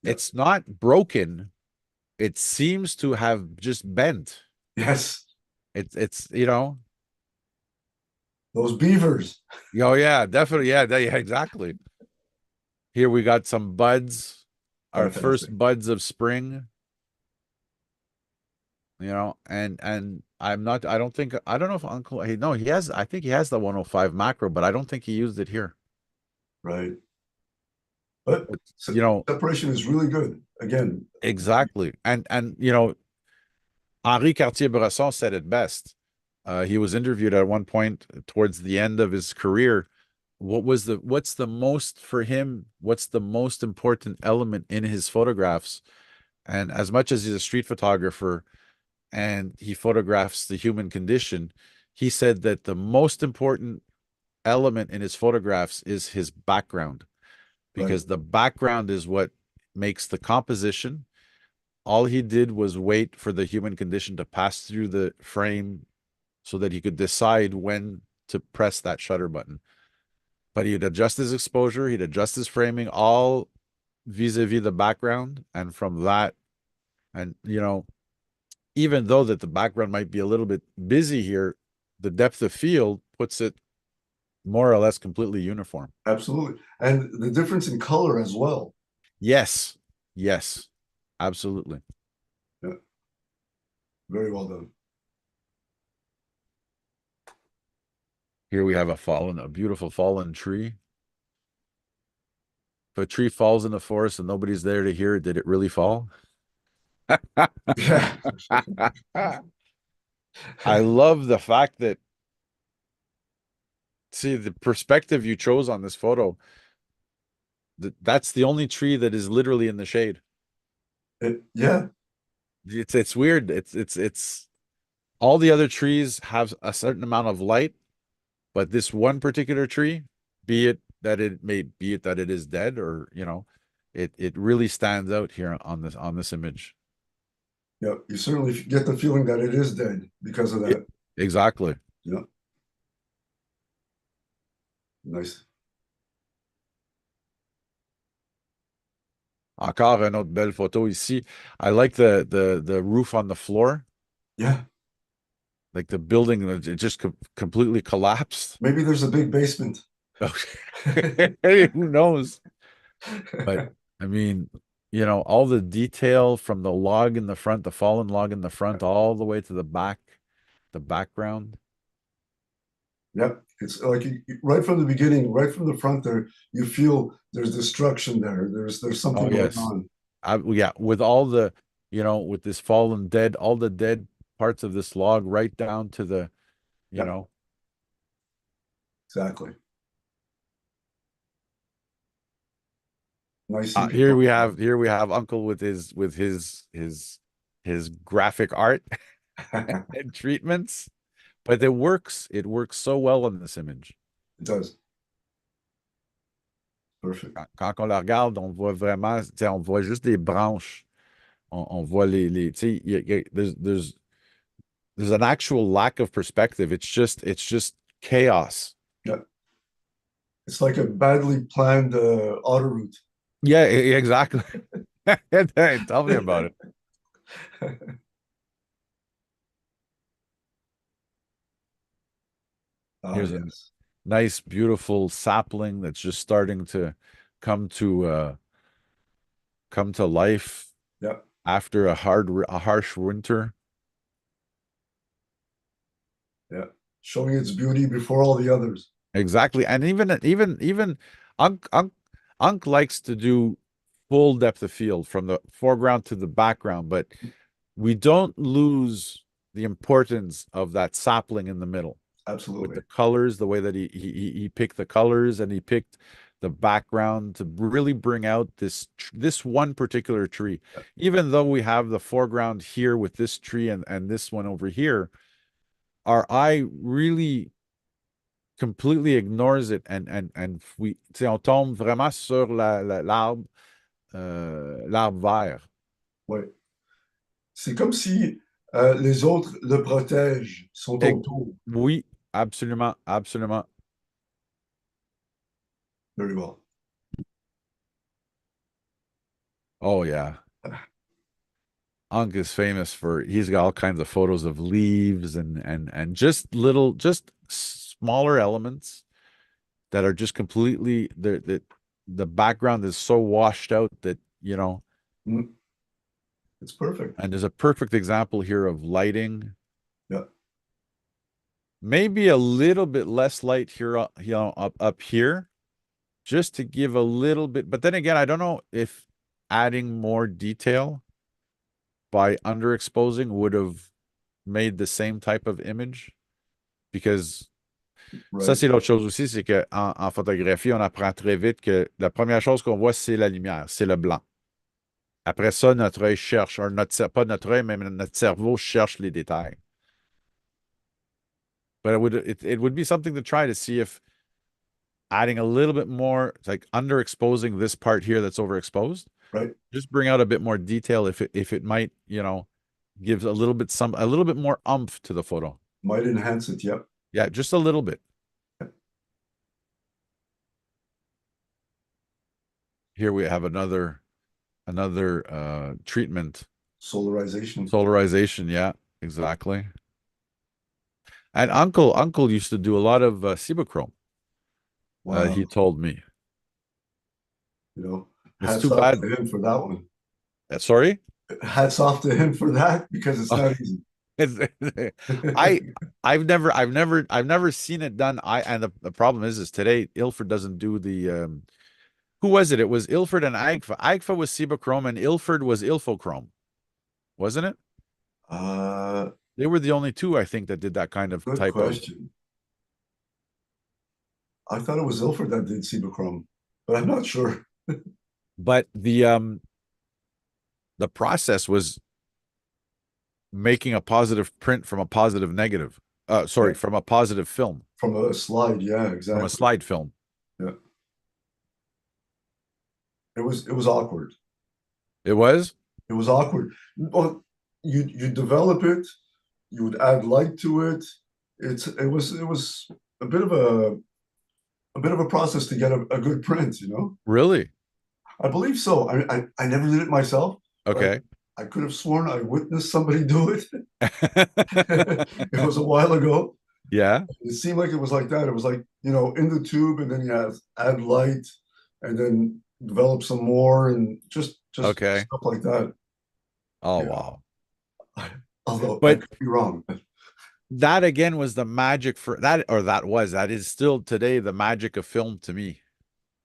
Yeah. It's not broken. It seems to have just bent. Yes. It's Those beavers. oh yeah, definitely. Yeah, yeah, exactly. Here we got some buds, our Fantastic. first buds of spring, and I don't know if Uncle, hey, no, I think he has the 105 macro, but I don't think he used it here. Right. But But, se- separation is really good. Again, exactly. And Henri Cartier-Bresson said it best. He was interviewed at one point towards the end of his career. What's the most for him? What's the most important element in his photographs? And as much as he's a street photographer and he photographs the human condition, he said that the most important element in his photographs is his background, right. because the background is what makes the composition. All he did was wait for the human condition to pass through the frame so that he could decide when to press that shutter button. But he'd adjust his exposure, he'd adjust his framing, all vis-a-vis the background. And from that, and even though that the background might be a little bit busy here, the depth of field puts it more or less completely uniform. Absolutely. And the difference in color as well. Yes, yes, absolutely. Yeah, very well done. Here we have a beautiful fallen tree. If a tree falls in the forest and nobody's there to hear it, did it really fall? Yeah. I love the fact that, see, the perspective you chose on this photo, that's the only tree that is literally in the shade. Yeah, It's weird. It's all the other trees have a certain amount of light, but this one particular tree, be it that it is dead, or it really stands out here on this image. yeah. You certainly get the feeling that it is dead because of Yeah, that. exactly. Yeah, nice. Encore une autre belle photo ici. I like the roof on the floor, Yeah, like the building, it just completely collapsed. maybe there's a big basement. Who knows? But I mean, all the detail from the log in the front, the fallen log in the front, all the way to the back, the background. Yeah, it's like right from the beginning, right from the front there, you feel there's destruction there. There's something Oh going yes. on. Yeah, with all the, with this fallen dead, all the dead parts of this log right down to the, you Yeah, know, nice and here we have Uncle with his graphic art it and treatments, but it works so well in this image. does. Perfect. Quand on la regarde, on voit vraiment, tu sais, on voit juste des branches. On voit tu sais, there's an actual lack of perspective. It's just chaos. Yeah, it's like a badly planned auto route. Yeah, exactly. Tell me about it. Ah, Here's a yes. nice, beautiful sapling that's just starting to come to come to life Yeah, after a harsh winter. yeah. Showing its beauty before all the others. Exactly. And even Unc Unc Unc likes to do full depth of field from the foreground to the background, but we don't lose the importance of that sapling in the middle with Absolutely. the colors, the way that he picked the colors and he picked the background to really bring out this one particular tree. Yeah, Even though we have the foreground here with this tree and this one over here, our eye really completely ignores it and we on tombe vraiment sur l'arbre l'arbre vert. ouais. C'est comme si les autres le protègent, sont Et, autour. oui, absolument, absolument. Very well. Oh yeah. Unk is famous for he's got all kinds of photos of leaves and just smaller elements that are just completely the background is so washed out that Mm, it's perfect. and there's a perfect example here of lighting. Yeah, Maybe a little bit less light here, up here, just to give a little bit. But then again, I don't know if adding more detail by underexposing would have made the same type of image because ça, right, c'est l'autre chose aussi, c'est qu'en photographie, on apprend très vite que la première chose qu'on voit, c'est la lumière, c'est le blanc. Après ça, notre œil cherche, pas notre œil, mais notre cerveau cherche les détails. But it would be something to try to see if adding a little bit more, like underexposing this part here that's overexposed, right. just bring out a bit more detail if it might, gives a little bit more umph to the photo. Might enhance it. Yep. Yeah, just a little bit. Here we have another treatment. Solarization. Solarization, yeah, exactly. And Uncle used to do a lot of Cibachrome. He Wow. told me. You know, It's hats too off bad. to him for that one. Sorry? Hats off to him for that because it's not easy. It's- I I've never seen it done. And the problem is today Ilford doesn't do the who was it? It was Ilford and Agfa. Agfa was Cibachrome and Ilford was Ilfochrome, wasn't it? uh, They were the only two I think that did that kind of Good type of. question. I thought it was Ilford that did Cibachrome, but I'm not sure. But the process was making a positive print from a positive negative. Yeah, Sorry, from a positive film, from a slide. Yeah, from a exactly. slide film. Yeah, it was awkward. It was It was awkward. Well, you develop it, you would add light to it. It was a bit of a process to get a good print, you know? really I believe so. I never did it myself, but okay. I could have sworn I witnessed somebody do it. It was a while ago. Yeah. It seemed like it was like that. It was like, in the tube, and then you have add light and then develop some more and just Okay. stuff like that. Oh Yeah. wow. Although I But could be wrong. that again was the magic for that, or that is still today the magic of film to me.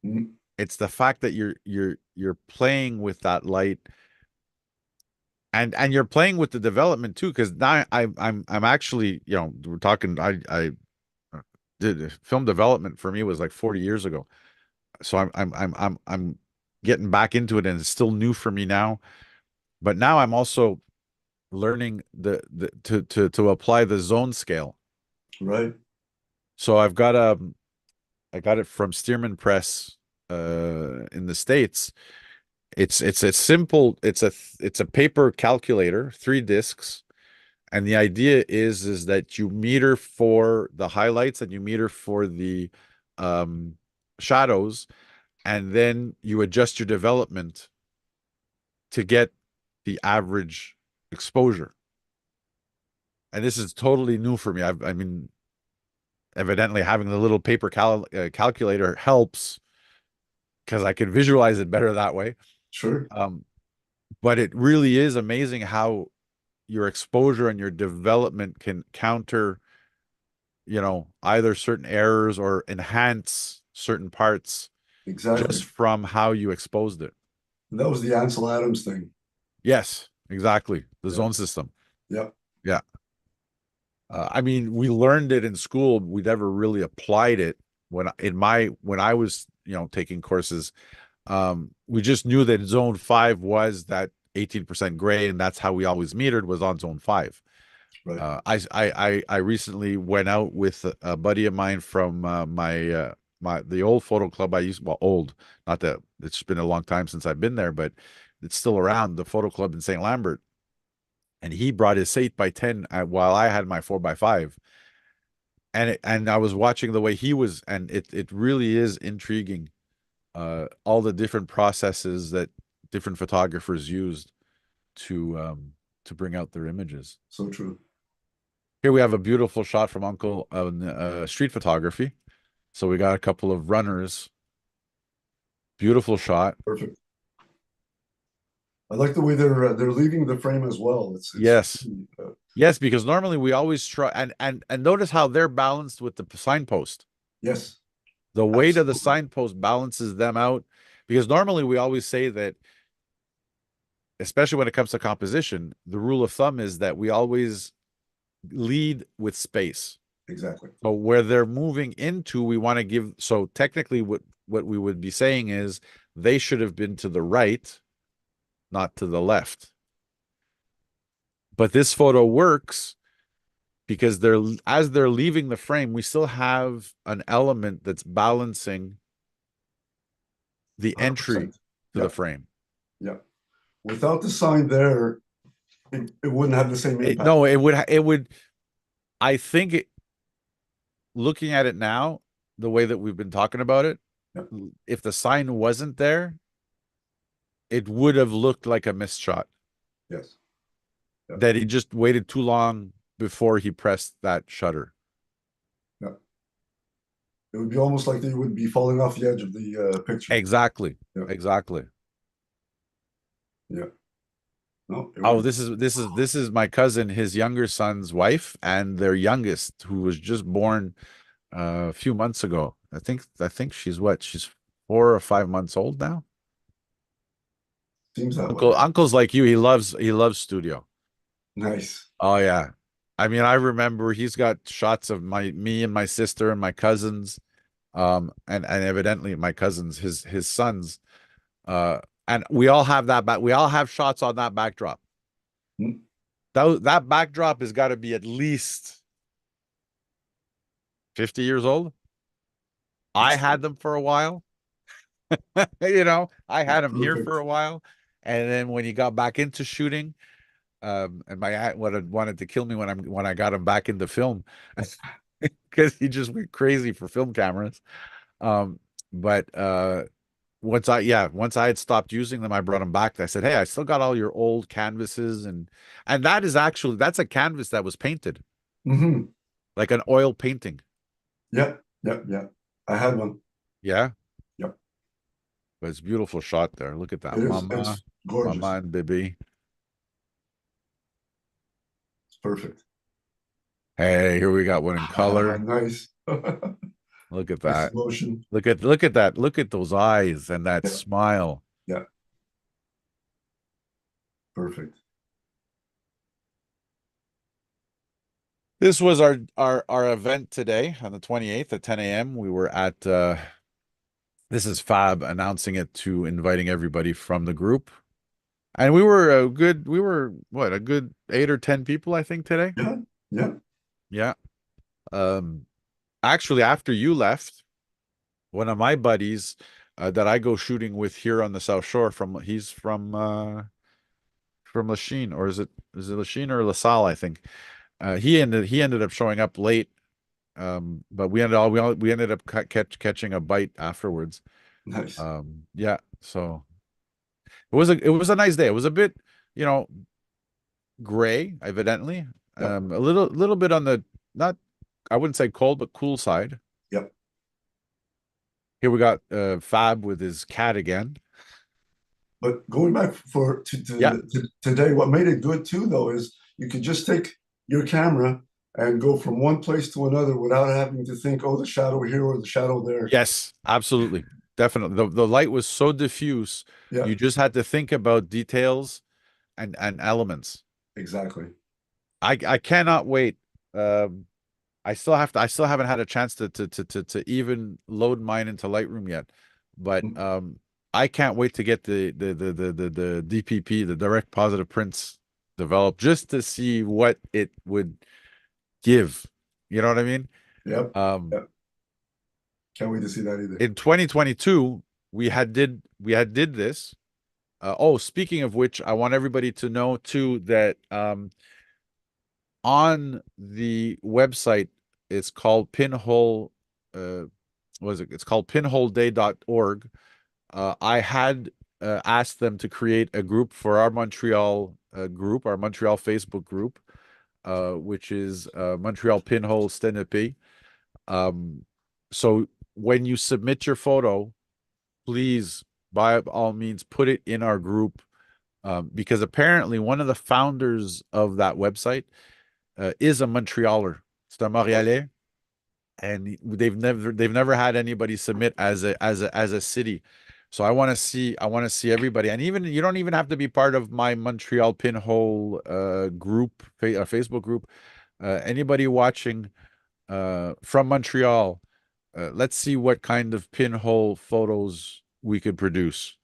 Mm, It's the fact that you're playing with that light and you're playing with the development too, because now I'm actually, we're talking I did film development for me was like 40 years ago. So I'm getting back into it and it's still new for me now. But now I'm also learning the to apply the zone scale. right. So I got it from Stearman Press in the States. It's a simple it's a paper calculator, 3 discs, and the idea is that you meter for the highlights and you meter for the um shadows, and then you adjust your development to get the average exposure. And this is totally new for me. I mean, evidently having the little paper calculator helps because I could visualize it better that way. Sure. Um, but it really is amazing how your exposure and your development can counter, either certain errors or enhance certain parts just Exactly. from how you exposed it. And that was the Ansel Adams thing. Yes, exactly. The Yeah. zone system. Yeah. Yeah. I mean, we learned it in school. We never really applied it when I was, taking courses. We just knew that zone 5 was that 18% gray, and that's how we always metered was on zone 5. Right. I recently went out with a buddy of mine from the old photo club I used. Well, old, not that it's been a long time since I've been there, but it's still around, the photo club in St. Lambert. And he brought his 8x10 while I had my 4x5. And I was watching the way he was, and it really is intriguing. All the different processes that different photographers used to bring out their images. So true. Here we have a beautiful shot from Uncle street photography. So we got a couple of runners. Beautiful shot. Perfect. I like the way they're leaving the frame as well. It's Yes. Yes, because normally we always try and notice how they're balanced with the signpost. yes, The weight of the absolutely. signpost balances them out, because normally we always say that, especially when it comes to composition, the rule of thumb is that we always lead with space. Exactly. So where they're moving into, we want to give. So technically, what we would be saying is they should have been to the right, not to the left. But this photo works because as they're leaving the frame, we still have an element that's balancing the entry 100%. to the Yeah. frame. Yeah. Without the sign there, it wouldn't have the same impact. No, it would. I think looking at it now, the way that we've been talking about it, Yeah. if the sign wasn't there, it would have looked like a missed shot. Yes. Yeah. That he just waited too long before he pressed that shutter. Yeah. It would be almost like they would be falling off the edge of the picture. Exactly. Yeah. Exactly. Yeah. No, it Oh, worked. this is my cousin, his younger son's wife, and their youngest, who was just born a few months ago. I think she's what? She's 4 or 5 months old now. Seems that way. Uncle's like you. He loves studio. Nice. Oh yeah. I mean, I remember he's got shots of me and my sister and my cousins, and evidently my cousins, his sons, uh, and we all have we all have shots on that backdrop. Mm. That backdrop has got to be at least 50 years old. I It's had them for a while. I had him here for perfect. a while. And then when he got back into shooting, and my aunt wanted to kill me when I got him back into film, because he just went crazy for film cameras. Um, but once I had stopped using them, I brought them back. I said, "Hey, I still got all your old canvases," and that's a canvas that was painted, Hmm. like an oil painting. Yeah. Yeah. Yeah. I had one. Yeah, Yep. but it's a beautiful shot there. Look at that, It is. mama, It's gorgeous. mama and baby. It's perfect. Hey, here we got one in Ah, color. nice. Look at Nice that. motion. Look at that. Look at those eyes and that Yeah. smile. Yeah. Perfect. This was our event today on the 28th at 10 a.m. We were at this is Fab announcing it to inviting everybody from the group. And we were what, a good 8 or 10 people, I think, today. Yeah. Yeah. Yeah. Um Actually, after you left, one of my buddies that I go shooting with here on the South Shore, he's from Lachine, or is it Lachine or LaSalle, I think. He ended up showing up late. But we ended up catching a bite afterwards. Nice. Yeah, so it was a nice day. It was a bit, you know, gray, evidently. Yep. A little bit on the, not, I wouldn't say cold, but cool side. Yep. Here we got Fab with his cat again. But going back Yeah. to today, what made it good too, though, is you could just take your camera and go from one place to another without having to think, oh, the shadow here or the shadow there. Yes, absolutely. Definitely. The light was so diffuse, Yeah, you just had to think about details and elements. exactly. I cannot wait. Um, I still haven't had a chance to even load mine into Lightroom yet. But I can't wait to get the DPP, the direct positive prints developed just to see what it would give. You know what I mean? Yep. Um, Yep. Can't wait to see that either. in 2022, we had did this. Oh, speaking of which, I want everybody to know too that on the website, it's called Pinhole. What is it? It's called pinholeday.org. I had asked them to create a group for our Montreal group, our Montreal Facebook group, which is Montreal Pinhole Stenepe. Um, so when you submit your photo, please, by all means, put it in our group because apparently one of the founders of that website is a Montrealer. C'est un Oh, Montréalais, and they've never had anybody submit as a city. So I want to see everybody, and even you don't even have to be part of my Montreal Pinhole group, Facebook group. Anybody watching from Montreal, let's see what kind of pinhole photos we could produce.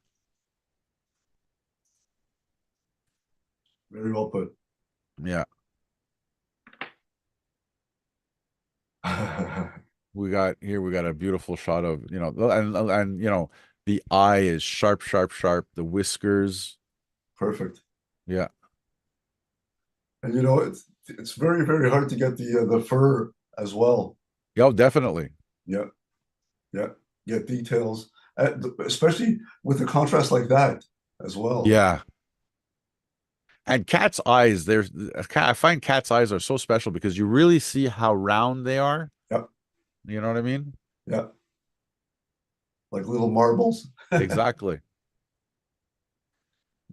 very well put. Yeah, we got here. We got a beautiful shot of and the eye is sharp, sharp, sharp. The whiskers, Perfect. yeah. And it's very, very hard to get the fur as well. Oh, definitely. Yeah, yeah. Get details, especially with a contrast like that as well. Yeah. And cat's eyes, I find cat's eyes are so special because you really see how round they are. Yeah, You know what I mean? yeah. Like little marbles. Exactly.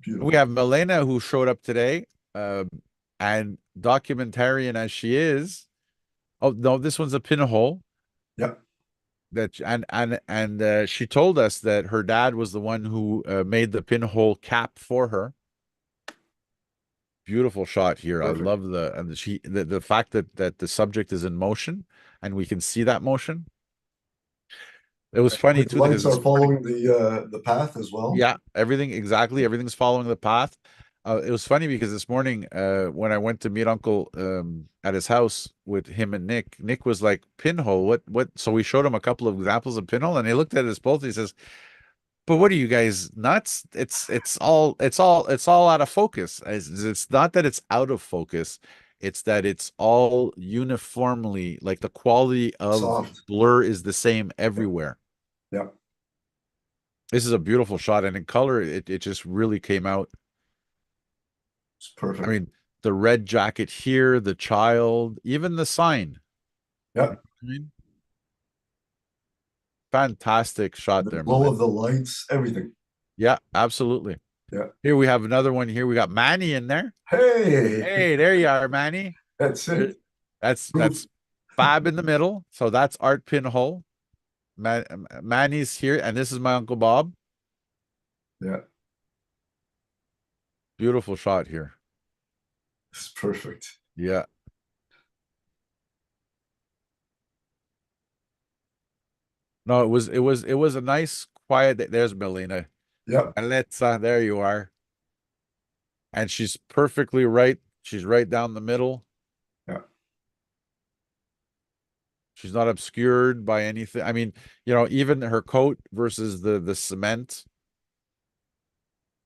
We Beautiful. have Milena who showed up today, uh, and documentarian as she is. Oh no, this one's a pinhole. Yeah, That and she told us that her dad was the one who made the pinhole cap for her. Beautiful shot here. I perfect. love the fact that the subject is in motion and we can see that motion. It was funny Like the too because lights are this morning, following the path as well. yeah, everything's following the path. It was funny because this morning, when I went to meet Uncle at his house with him and Nick was like, "Pinhole, what?" So we showed him a couple of examples of pinhole, and he looked at us both. He says, "But what are you guys nuts? It's all out of focus. It's not that it's out of focus; it's that it's all uniformly like the quality of Soft. blur is the same Yeah, everywhere." yeah. This is a beautiful shot, and in color, it just really came out. It's I perfect. mean, the red jacket here, the child, even the sign. Yeah. I mean, fantastic shot The there, glow Milena. of the lights, everything. Yeah, absolutely. Yeah. Here we have another one. Here we got Manny in there. Hey, Hey, there you are, Manny. that's There- it. Proof. that's Fab in the middle. So that's Art Pinhole. Manny's here, and this is my Uncle Bob. Yeah, Beautiful shot here. it's perfect. Yeah. No, it was a nice quiet There's Melina. Yeah, Alexa, there you are. And she's perfectly right. She's right down the middle. yeah. She's not obscured by anything. I mean, even her coat versus the cement,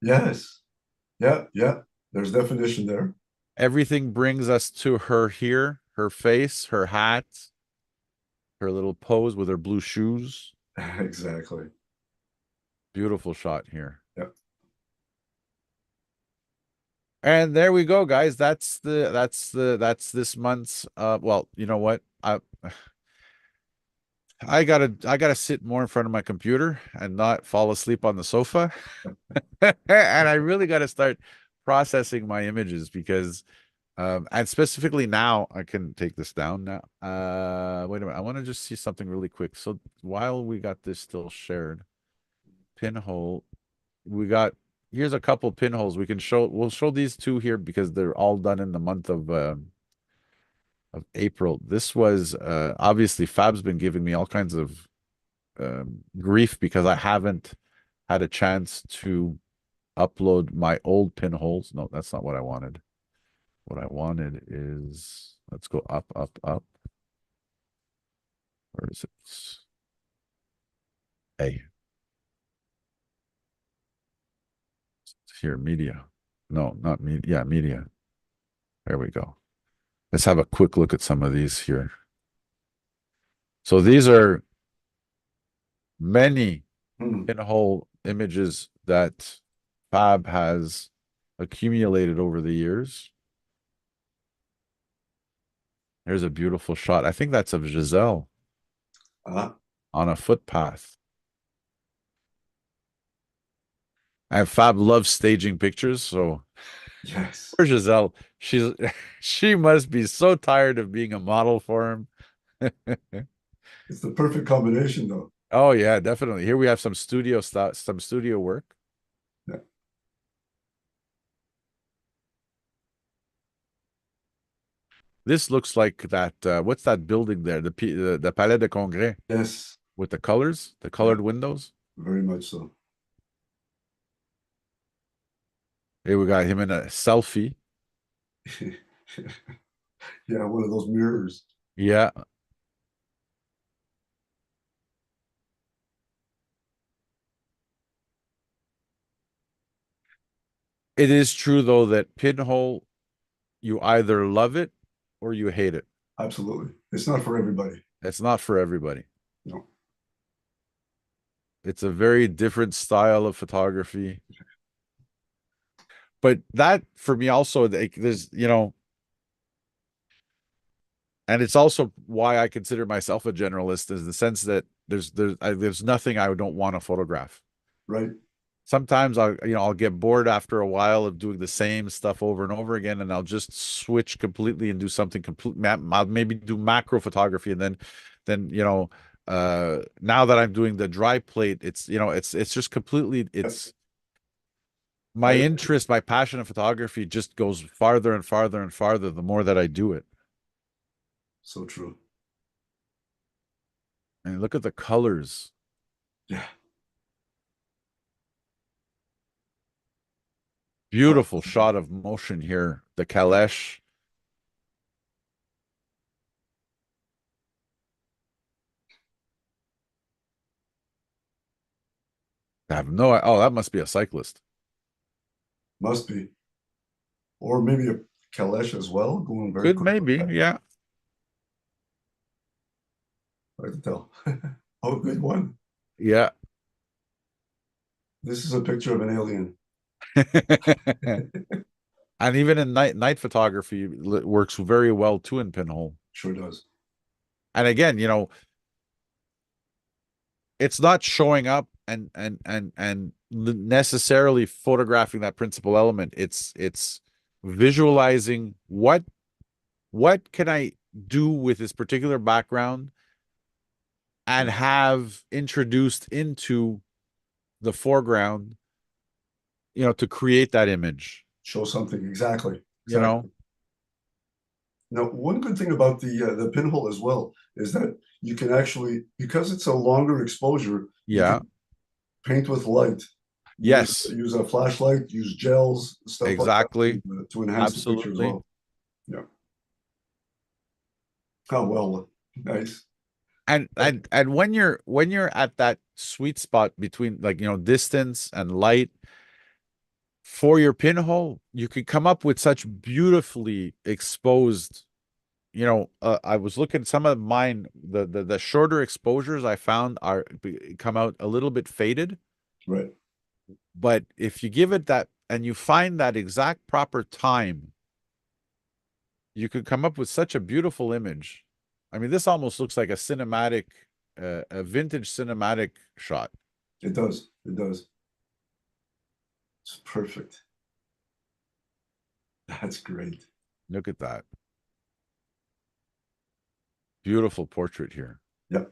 Yes. Yeah, yeah. There's definition there. everything brings us to her here, her face, her hat, her little pose with her blue shoes. Exactly. Beautiful shot here. Yeah. And there we go, guys. That's this month's well, you know what? I gotta sit more in front of my computer and not fall asleep on the sofa. And I really gotta start processing my images because and specifically now I can take this down now. Wait a minute. I want to just see something really quick. So while we got this still shared, pinhole, we got here's a couple pinholes we can show. We'll show these two here because they're all done in the month of April. This was obviously Fab's been giving me all kinds of grief because I haven't had a chance to upload my old pinholes. No, that's not what I wanted. What I wanted is let's go up, up, up. Where is it? A. Here, media. No, not media. Yeah, media. There we go. Let's have a quick look at some of these here. So these are many Hmm. pinhole images that Fab has accumulated over the years. There's a beautiful shot. I think that's of Giselle Ah, on a footpath. And Fab loves staging pictures, so yes. poor Giselle, she's she must be so tired of being a model for him. It's the perfect combination, though. Oh yeah, definitely. Here we have some studio stuff, some studio work. Yeah. This looks like that. What's that building there? The Palais de Congrès Yes. with the colors, the Yeah. colored windows. Very much so. Here we got him in a selfie. Yeah, one of those mirrors. Yeah, it is true though that Pinhole, you either love it or you hate it. Absolutely. It's not for everybody. It's not for everybody. No. It's a very different style of photography. But that for me also, there's, and it's also why I consider myself a generalist is the sense that there's nothing I don't want to photograph. Right. Sometimes I'll get bored after a while of doing the same stuff over and over again, and I'll just switch completely and do something complete. I'll maybe do macro photography, and then now that I'm doing the dry plate, it's just completely Yep. it's my I interest, my passion of photography just goes farther and farther and farther the more that I do it. so true. And look at the colors. Yeah. Oh, Beautiful shot of motion here. The Kalesh. I have no. Oh, that must be a cyclist. must be. Or maybe a Kalesh as well, going very Could quickly. maybe, yeah. Hard to tell. Oh, good one. Yeah. This is a picture of an alien. And even in night photography works very well too in pinhole. Sure does. And again, it's not showing up and necessarily photographing that principal element. It's visualizing what can I do with this particular background and have introduced into the foreground, to create that image, Show something. Exactly. you know? Exactly. Now, one good thing about the pinhole as well is that you can actually, because it's a longer exposure, you Yeah. can paint with light. Use Yes, use a flashlight, use gels, stuff like that exactly. to enhance the picture as Absolutely. well. Yeah. Oh well, nice. And when you're at that sweet spot between like distance and light for your pinhole, you could come up with such beautifully exposed. I was looking some of mine, the shorter exposures I found come out a little bit faded, Right. but if you give it that and you find that exact proper time, you could come up with such a beautiful image. I mean, this almost looks like a cinematic. a vintage cinematic shot. It does. It does. It's perfect. That's great. Look at that. Beautiful portrait here. Yep.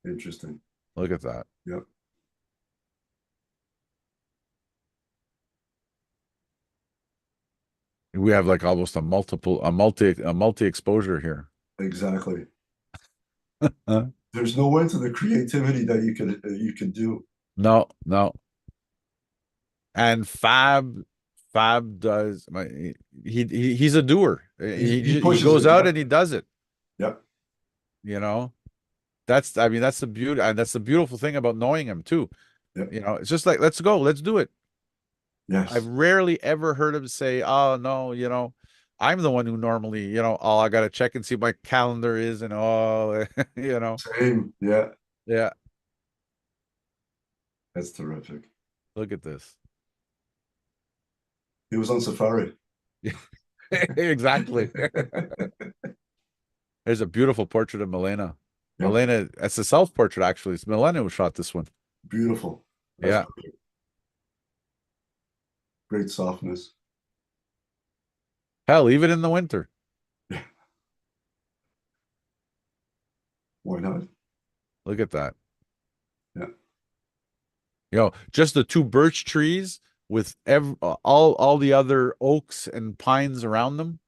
Interesting. Look at that. Yep. We have like almost a multi exposure here. Exactly. Huh? There's no end to the creativity that you can do. No, no. And Fab does he's a doer. He He pushes goes it. out Yep. and he does it, Yep. you know. That's I mean that's the beauty and that's the beautiful thing about knowing him too. Yep. You know, it's just like let's go, let's do it. I've Yes. rarely ever heard him say, "Oh no, you know, I'm the one who normally, you know, oh I gotta check and see what my calendar is and oh you know." Same. Yeah. Yeah, That's terrific. look at this. He was on safari. Exactly. There's a beautiful portrait of Milena. Yep. Milena, that's a self-portrait actually. It's Milena who shot this one. Beautiful. That's Yeah. perfect. Great softness. Hell, even in the winter. Yeah. Why not? Look at that. Yeah. You know, just the two birch trees with all the other oaks and pines around them.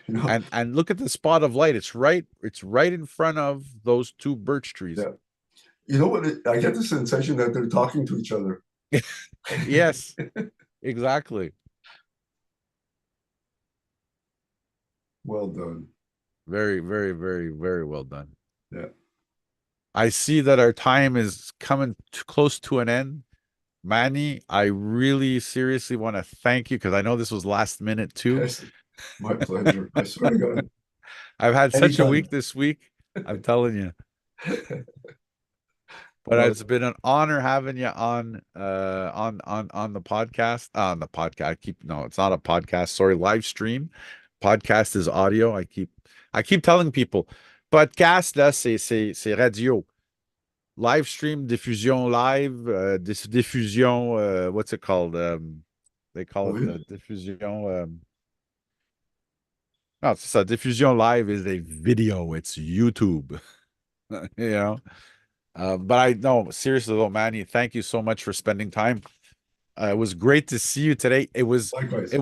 You know, And look at the spot of light. It's right in front of those two birch trees. yeah. You know what? I get the sensation that they're talking to each other. Yes, exactly. Well done. Very, very, very, very well done. Yeah. I see that our time is coming close to an end. Manny, I really seriously want to thank you because I know this was last minute too. Yes. My pleasure. I swear to God. I've had such a week Anytime. this week. I'm telling you. But Well, it's been an honor having you on the podcast. On the podcast. I keep no, it's not a podcast. Sorry, live stream. Podcast is audio. I keep telling people, podcast là, c'est radio. Live stream, diffusion live, diffusion, what's it called? They call it oui. diffusion. No, it's a diffusion live is a video. It's YouTube. You know. But I no seriously though, Manny, thank you so much for spending time. It was great to see you today. Likewise. It.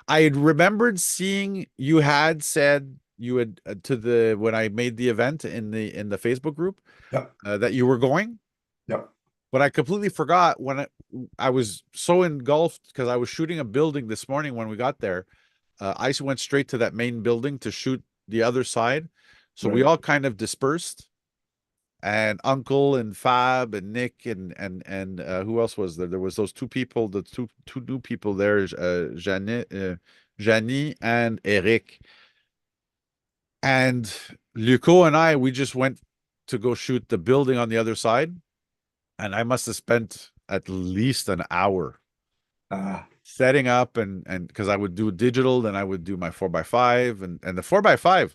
I had remembered seeing you had said you had to the when I made the event in the Facebook group Yeah. that you were going. Yeah. But I completely forgot when I was so engulfed because I was shooting a building this morning when we got there. I went straight to that main building to shoot the other side. So we Right. all kind of dispersed. And Uncle and Fab and Nick and who else was there? There was those two people, the two new people there, Janie and Eric. And Luco and I, we just went to go shoot the building on the other side. And I must have spent at least an hour Ah, setting up and because I would do digital, then I would do my 4x5 and the 4x5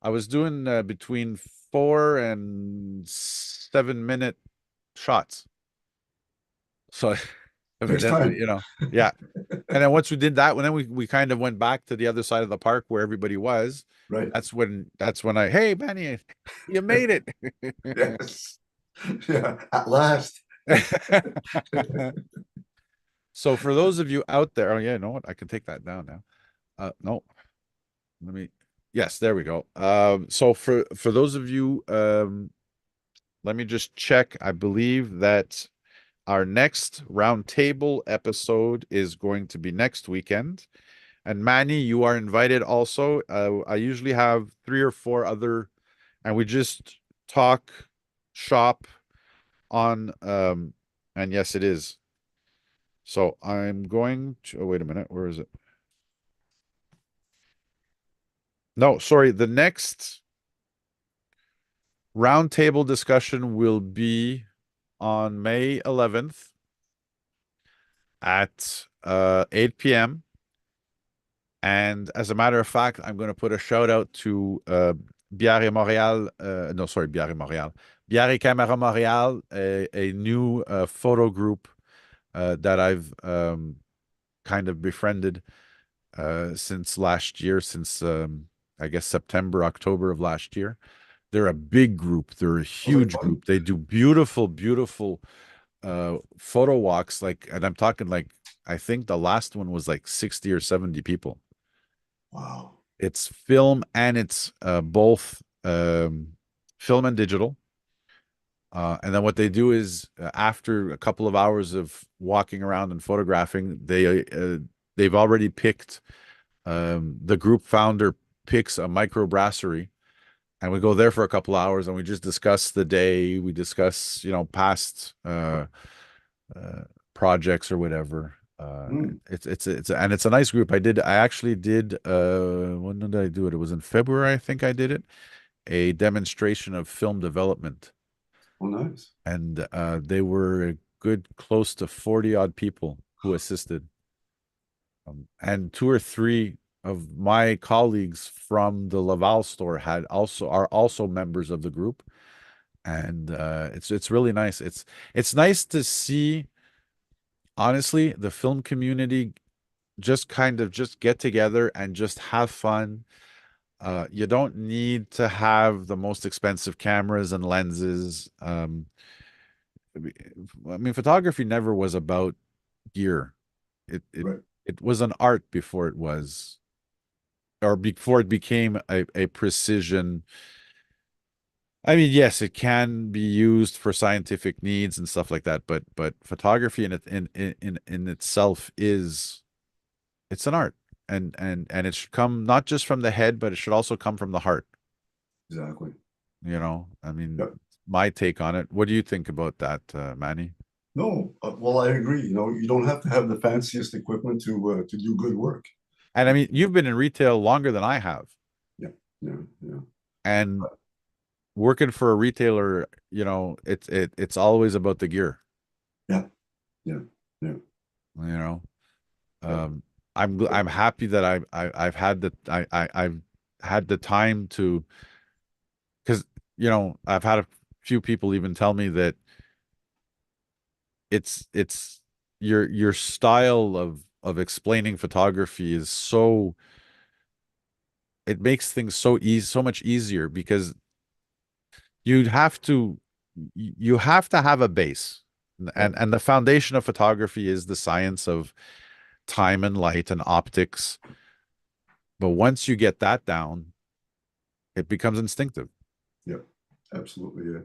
I was doing between 4 and 7 minute shots. So takes evidently, time. you know, yeah. And then once we did that, when then we kind of went back to the other side of the park where everybody was. Right. That's when I hey Manny, you made it. Yes. Yeah. At last. So for those of you out there, oh yeah, you know what? I can take that down now. No, let me. Yes, there we go. So for those of you, let me just check. I believe that our next roundtable episode is going to be next weekend. And Manny, you are invited also. I usually have 3 or 4 other, and we just talk shop on and yes, it is. So I'm going to, oh, wait a minute, where is it? No, sorry, the next roundtable discussion will be on May 11th at 8 p.m. And as a matter of fact, I'm going to put a shout out to Bière et Montréal. No, sorry, Bière et Montréal. Bière et Camera Montréal, a new photo group that I've kind of befriended since last year, since I guess September, October of last year. They're a big group. They're a Sounds like huge fun. group. They do beautiful, beautiful photo walks. Like, and I'm talking like, I think the last one was like 60 or 70 people. Wow. It's film and it's both film and digital. And then what they do is after a couple of hours of walking around and photographing, they've already picked the group founder picks a microbrasserie, and we go there for a couple of hours and we just discuss the day. We discuss, past uh, projects or whatever. Mm, And it's a nice group. I actually did when did I do it? It was in February, I think I did it. A demonstration of film development. oh, nice. And they were a good close to 40 odd people who assisted. And two or three of my colleagues from the Laval store are also members of the group. And it's really nice. It's nice to see, honestly, the film community just kind of just get together and just have fun. You don't need to have the most expensive cameras and lenses. I mean, photography never was about gear. It it Right. it was an art before it was, or before it became a precision. I mean, yes, it can be used for scientific needs and stuff like that, but photography in itself is it's an art, and it should come not just from the head, but it should also come from the heart. Exactly. I mean, Yep. my take on it. What do you think about that, Manny? No, well, I agree. You don't have to have the fanciest equipment to do good work. And I mean, you've been in retail longer than I have, Yeah, yeah, yeah, and working for a retailer, it's always about the gear. yeah, yeah, yeah, You know, yeah. um, I'm happy that I've had I've had the time to, because I've had a few people even tell me that it's your style of explaining photography is so, it makes things so much easier, because you'd have to you have to have a base, Yeah, and the foundation of photography is the science of time and light and optics. But once you get that down, it becomes instinctive. yeah, absolutely. Yeah.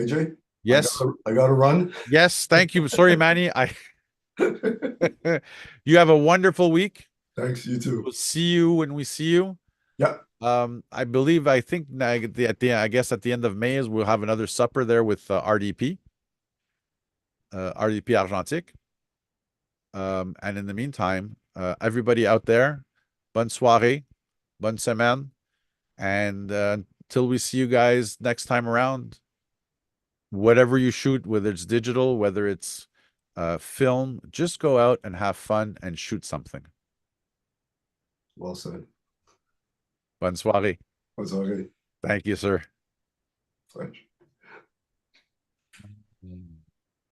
AJ, Yes. I gotta run. Yes, thank you. Sorry, Manny. I You have a wonderful week. Thanks, you too. We'll see you when we see you. Yeah, I think I guess at the end of May is we'll have another supper there with RDP Argentique. And in the meantime, everybody out there, bonne soirée, bonne semaine, and until we see you guys next time around, whatever you shoot, whether it's digital, whether it's film, just go out and have fun and shoot something. well said. Bonne soirée. That's okay. Thank you, sir. French. Mm.